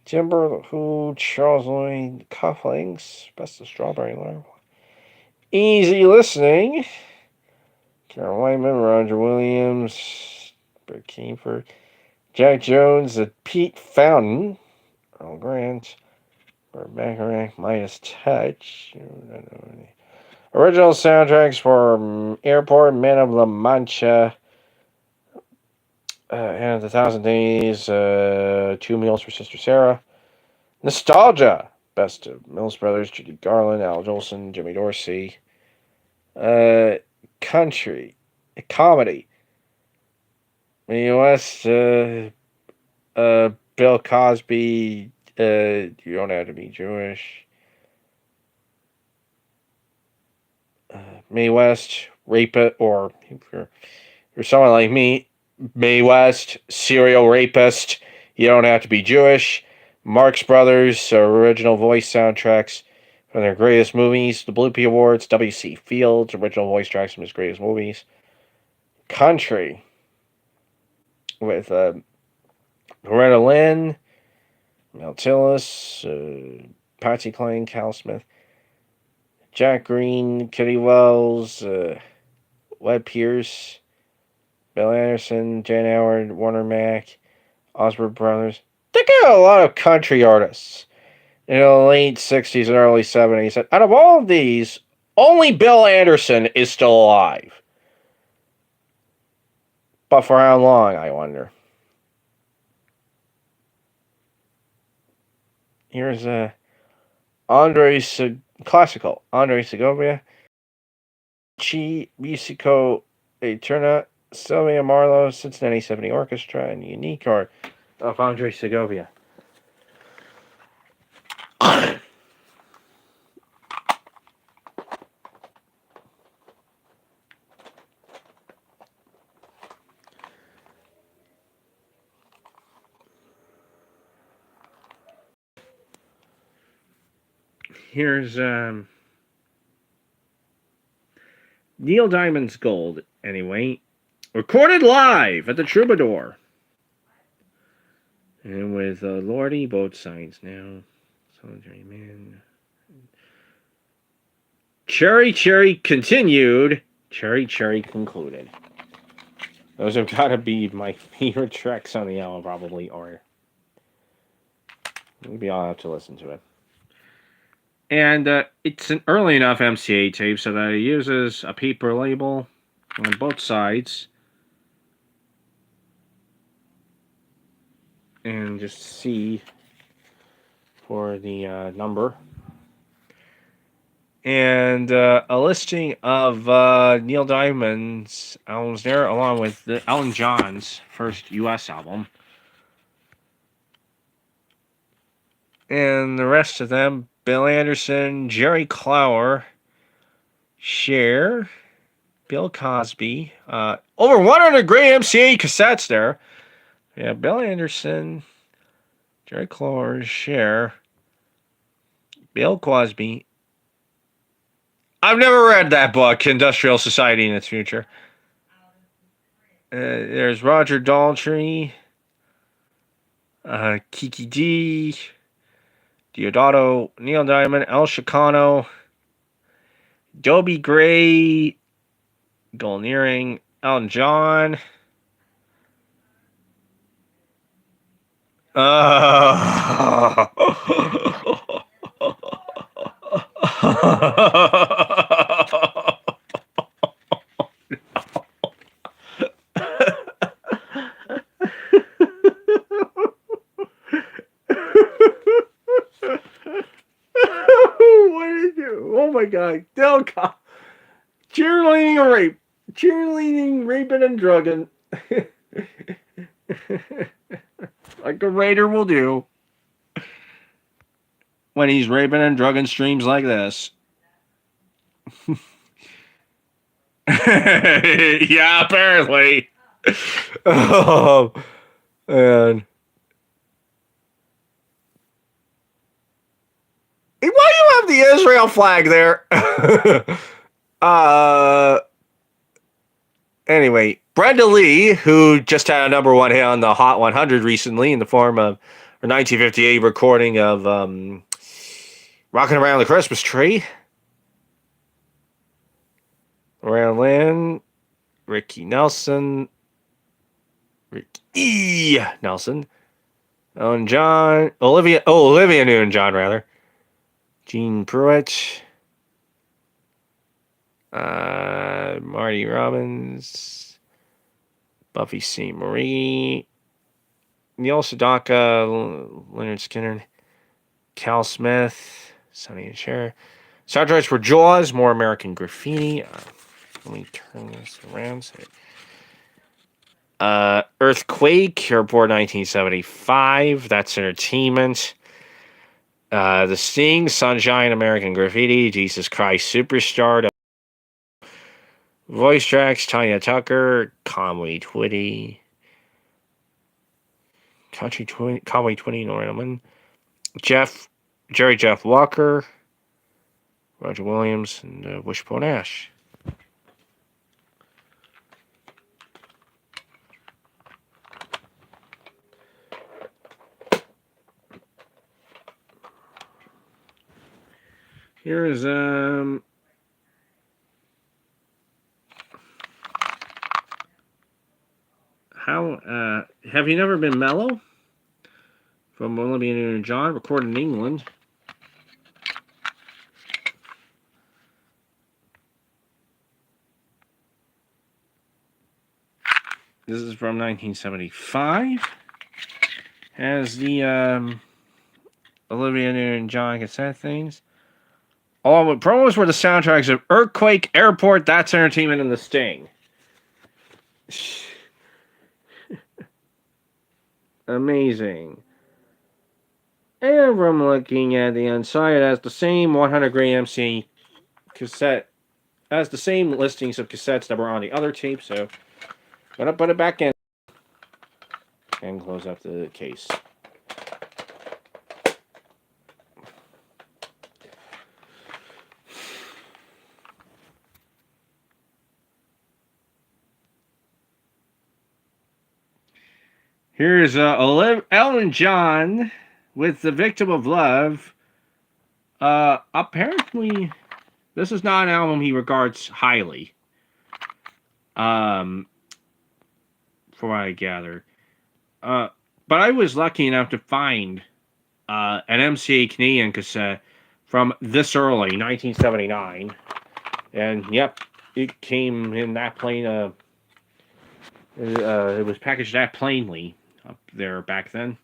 Timber, The Who, Charles Lloyd, Cufflinks, Best of Strawberry Alarm. Easy Listening, Carol Wyman, Roger Williams, Bert Kiefer, Jack Jones, Pete Fountain, Earl Grant, Burt Bacharach, Midas Touch. Original soundtracks for Airport, Man of La Mancha, and The Thousand Days, Two Meals for Sister Sarah. Nostalgia, Best of Mills Brothers, Judy Garland, Al Jolson, Jimmy Dorsey. Country, Comedy, U.S., Bill Cosby, You Don't Have to Be Jewish. Mae West, Rapist, or if you're someone like me, Mae West, Serial Rapist, You Don't Have to Be Jewish. Marx Brothers, original voice soundtracks from their greatest movies. The Bloopy Awards, W.C. Fields, original voice tracks from his greatest movies. Country, with Loretta Lynn, Mel Tillis, Patsy Cline, Cal Smith, Jack Green, Kitty Wells, Webb Pierce, Bill Anderson, Jan Howard, Warner Mac, Osborne Brothers. They got a lot of country artists in the late 60s and early 70s. And out of all of these, only Bill Anderson is still alive. But for how long, I wonder. Here's classical Andre Segovia, Chi Musico Eterna, Sylvia Marlowe, Cincinnati Symphony Orchestra, and Unique Art of Andre Segovia. Here's Neil Diamond's Gold, anyway. Recorded live at the Troubadour. And with Lordy, both sides now. Solitary Man. Cherry Cherry continued. Cherry Cherry concluded. Those have got to be my favorite tracks on the album, probably, or maybe I'll have to listen to it. And it's an early enough MCA tape so that it uses a paper label on both sides. And just C for the number. And a listing of Neil Diamond's albums there, along with Elton John's first U.S. album. And the rest of them, Bill Anderson, Jerry Clower, Cher, Bill Cosby. Over 100 great MCA cassettes there. Yeah, Bill Anderson, Jerry Clower, Cher, Bill Cosby. I've never read that book, Industrial Society and Its Future. There's Roger Daltrey, Kiki D, Diodato, Neil Diamond, El Chicano, Dobie Gray, Golden Earring, Elton John. my God. Don't call. Cheerleading or rape. Cheerleading, raping, and drugging. Like a raider will do when he's raping and drugging streams like this. Yeah, apparently. Oh, man. Hey, why do you have the Israel flag there? uh, anyway, Brenda Lee, who just had a number one hit on the Hot 100 recently in the form of her 1958 recording of Rocking Around the Christmas Tree. Around Lynn, Ricky Nelson, Ricky Nelson, Owen John, Olivia Newton-John, rather. Gene Pruitt, Marty Robbins, Buffy St. Marie, Neil Sedaka, Leonard Skinner, Cal Smith, Sonny and Cher. Soundtracks for Jaws, More American Graffiti. Let me turn this around. So Earthquake, Airport 1975. That's entertainment. The Sting, Sunshine, American Graffiti, Jesus Christ Superstar. Voice tracks, Tanya Tucker, Conway Twitty. Conway Twitty, Norman. Jerry Jeff Walker, Roger Williams, and Wishbone Ash. Here's how have you never been mellow? From Olivia Newton-John, recorded in England. This is from 1975. Has the Olivia Newton-John cassette things. Along with promos were the soundtracks of Earthquake, Airport, That's Entertainment, and The Sting. Amazing. And from looking at the inside, it has the same 100 grain MC cassette. It has the same listings of cassettes that were on the other tape, so I'm gonna put it back in and close up the case. Here's Elton John with The Victim of Love. Apparently, this is not an album he regards highly. From what I gather. But I was lucky enough to find an MCA Canadian cassette from this early, 1979. And, yep, it came in that plain. It was packaged that plainly up there back then.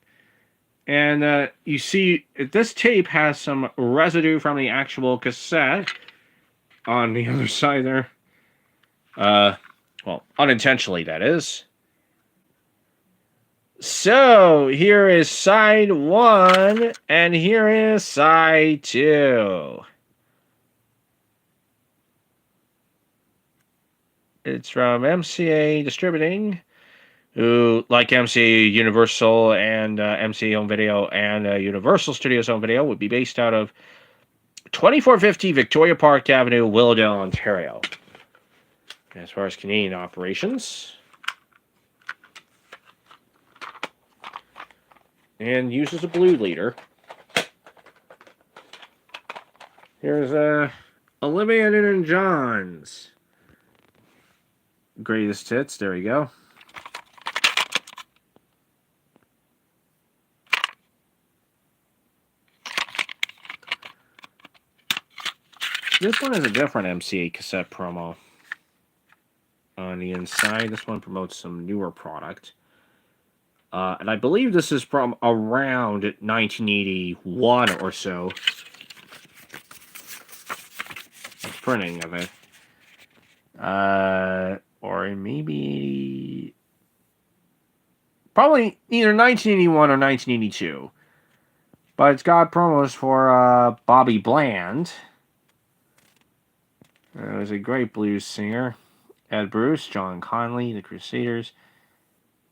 And you see, this tape has some residue from the actual cassette on the other side there. Well, unintentionally, that is. So, here is side 1, and here is side 2. It's from MCA Distributing, who, like MCA Universal and MCA Home Video and Universal Studios Home Video, would be based out of 2450 Victoria Park Avenue, Willowdale, Ontario. As far as Canadian operations. And uses a blue leader. Here's Olivia Newton-John's greatest hits. There we go. This one is a different MCA cassette promo. On the inside, this one promotes some newer product. And I believe this is from around 1981 or so. printing of it. Or maybe probably either 1981 or 1982. But it's got promos for Bobby Bland. It was a great blues singer. Ed Bruce, John Conley, the Crusaders,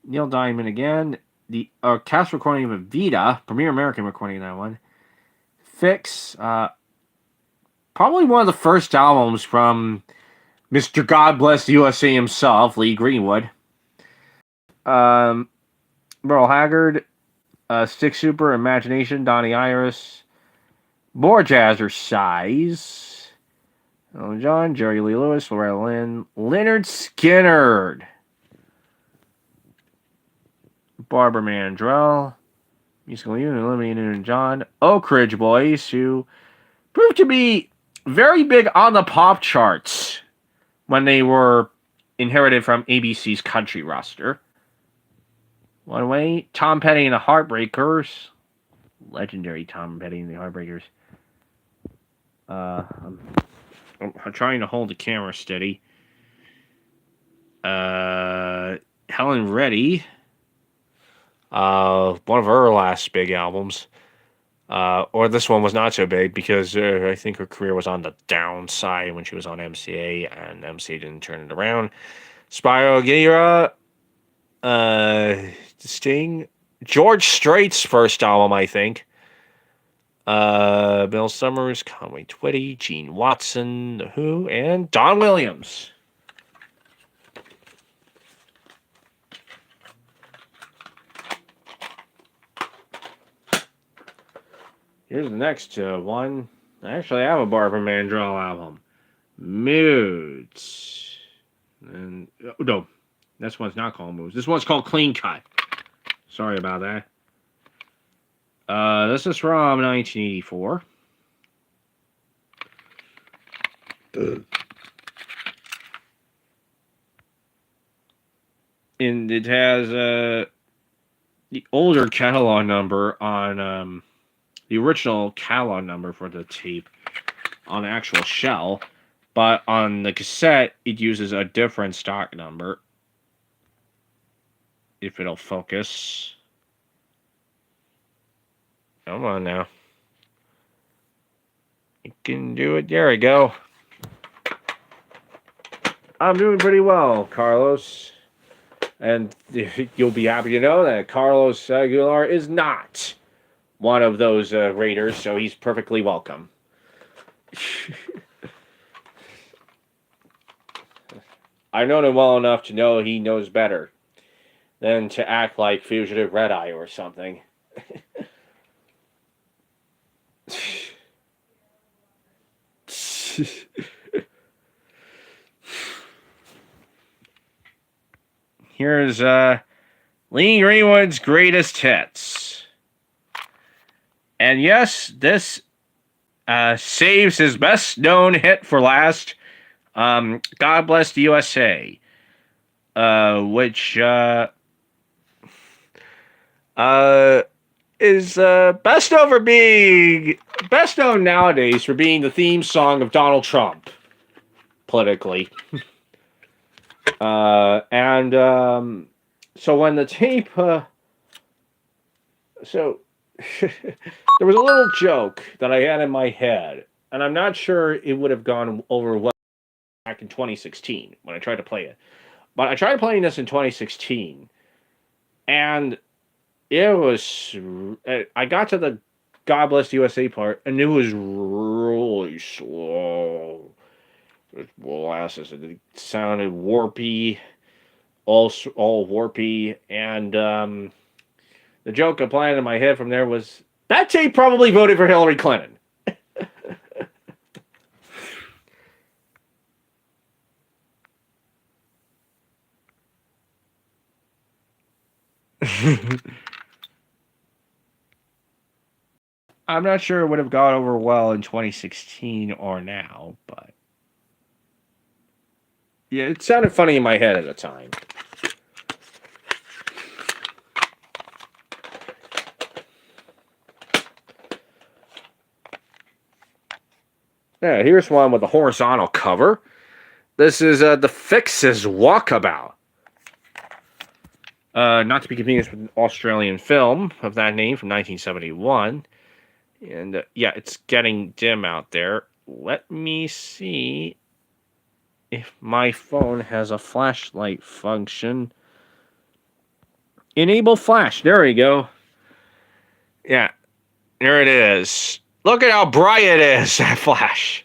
Neil Diamond again. The cast recording of Evita, premier American recording of that one. Fix, probably one of the first albums from Mr. God Bless the USA himself, Lee Greenwood. Merle Haggard, Stick Super, Imagination, Donnie Iris, more Jazzercise, Elton John, Jerry Lee Lewis, Loretta Lynn, Leonard Skinner, Barbara Mandrell, Musical Unit, Olivia Newton-John, Oak Ridge Boys, who proved to be very big on the pop charts when they were inherited from ABC's country roster. One way, Tom Petty and the Heartbreakers. Legendary Tom Petty and the Heartbreakers. I'm trying to hold the camera steady. Helen Reddy. One of her last big albums. Or this one was not so big because I think her career was on the downside when she was on MCA, and MCA didn't turn it around. Spyro Gyra, Sting, George Strait's first album, I think. Bill Summers, Conway Twitty, Gene Watson, The Who, and Don Williams. Here's the next one. I actually have a Barbara Mandrell album. Moods. And no, this one's not called Moods. This one's called Clean Cut. Sorry about that. This is from 1984. And it has the older catalog number on the original catalog number for the tape on the actual shell, but on the cassette it uses a different stock number. If it'll focus. Come on now. You can do it. There we go. I'm doing pretty well, Carlos. And you'll be happy to know that Carlos Aguilar is not one of those raiders, so he's perfectly welcome. I've known him well enough to know he knows better than to act like Fugitive Red Eye or something. Here's Lee Greenwood's greatest hits. And yes, this saves his best known hit for last, God Bless the USA, which is best known nowadays for being the theme song of Donald Trump, politically. So when the tape, so there was a little joke that I had in my head, and I'm not sure it would have gone over well back in 2016 when I tried to play it. But I tried playing this in 2016, and it was, I got to the God Bless the USA part, and it was really slow. Molasses. It sounded warpy, all warpy, and the joke applying in my head from there was that tape probably voted for Hillary Clinton. I'm not sure it would have gone over well in 2016 or now, but yeah, it sounded funny in my head at the time. Yeah, here's one with a horizontal cover. This is The Fix's Walkabout. Not to be confused with an Australian film of that name from 1971. And yeah, it's getting dim out there. Let me see if my phone has a flashlight function. Enable flash. There we go. Yeah, there it is. Look at how bright it is, that flash.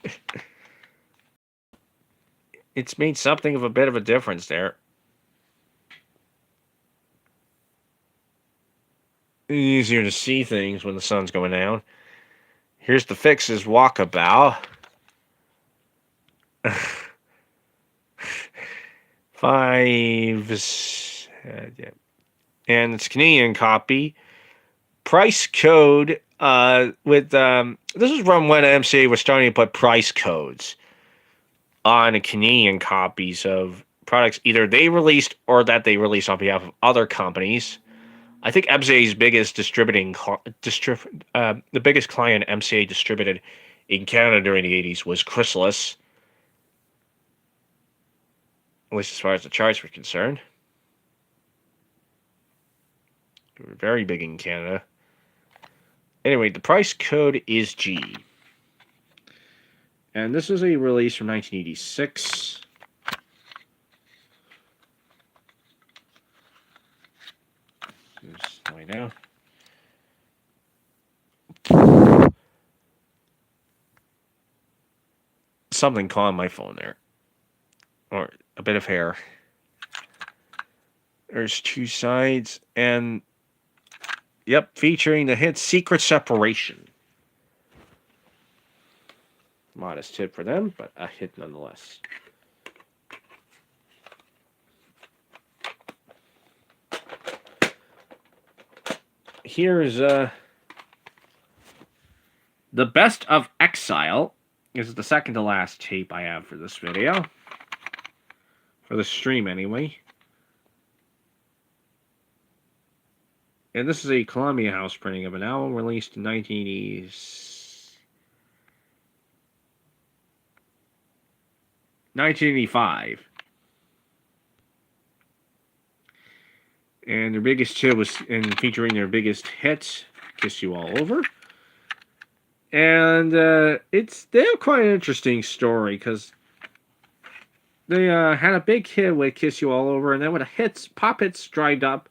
It's made something of a bit of a difference there. Easier to see things when the sun's going down. Here's The Fix's Walkabout. Fives. Yeah. And it's Canadian copy. Price code with this is from when MCA was starting to put price codes on the Canadian copies of products either they released or that they released on behalf of other companies. I think MCA's biggest the biggest client MCA distributed in Canada during the 80s was Chrysalis, at least as far as the charts were concerned. They were very big in Canada. Anyway, the price code is G. And this is a release from 1986. Just lay down. Something caught on my phone there. Or a bit of hair. There's two sides. And, yep, featuring the hit Secret Separation. Modest hit for them, but a hit nonetheless. Here's The Best of Exile. This is the second to last tape I have for this video. For the stream, anyway. And this is a Columbia House printing of an album released in 1985. And their biggest hit was featuring their biggest hit, Kiss You All Over. And they have quite an interesting story because they had a big hit with Kiss You All Over, and then when the pop hits dried up,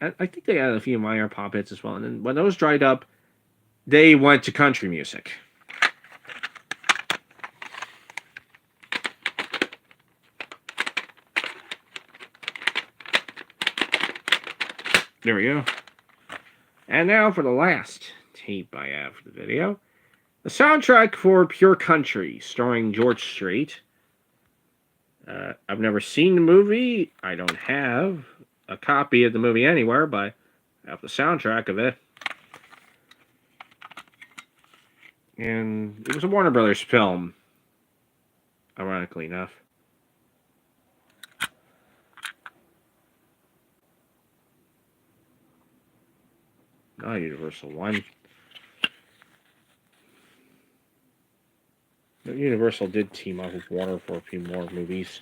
I think they had a few minor pop hits as well. And then when those dried up, they went to country music. There we go. And now for the last tape I have for the video. The soundtrack for Pure Country, starring George Strait. I've never seen the movie. I don't have a copy of the movie anywhere, but I have the soundtrack of it. And it was a Warner Brothers film, ironically enough. Not a Universal one. But Universal did team up with Warner for a few more movies.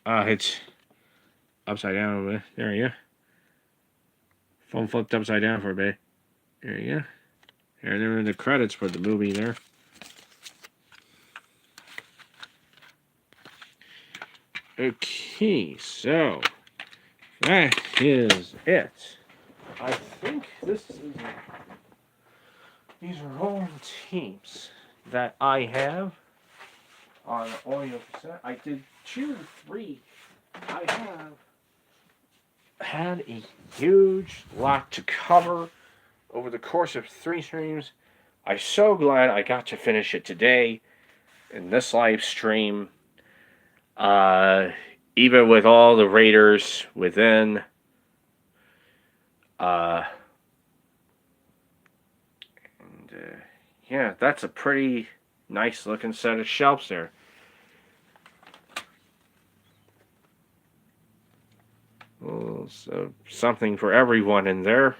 It's upside down over there. There you go. Phone flipped upside down for a bit. There you go. And there are the credits for the movie there. Okay, so that is it. I think these are all tapes that I have on audio cassette. I did 2 or 3. I have had a huge lot to cover over the course of 3 streams. I'm so glad I got to finish it today in this live stream. Even with all the raiders within. Yeah, that's a pretty nice looking set of shelves there. Well, so something for everyone in there.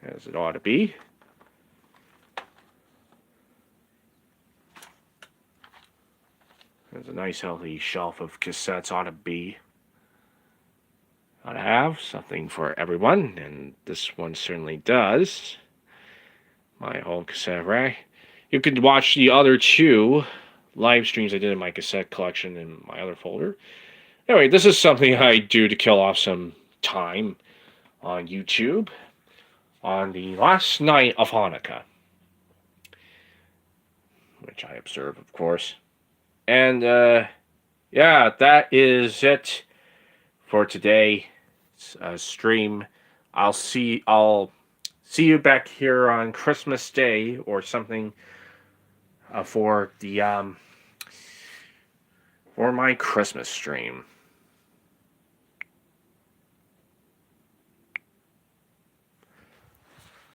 as it ought to be. There's a nice healthy shelf of cassettes ought to be. Ought to have something for everyone, and this one certainly does. My whole cassette rack. You could watch the other two live streams I did in my cassette collection in my other folder. Anyway, this is something I do to kill off some time on YouTube on the last night of Hanukkah, which I observe, of course. And yeah, that is it for today's stream. I'll see you back here on Christmas Day or something for the for my Christmas stream.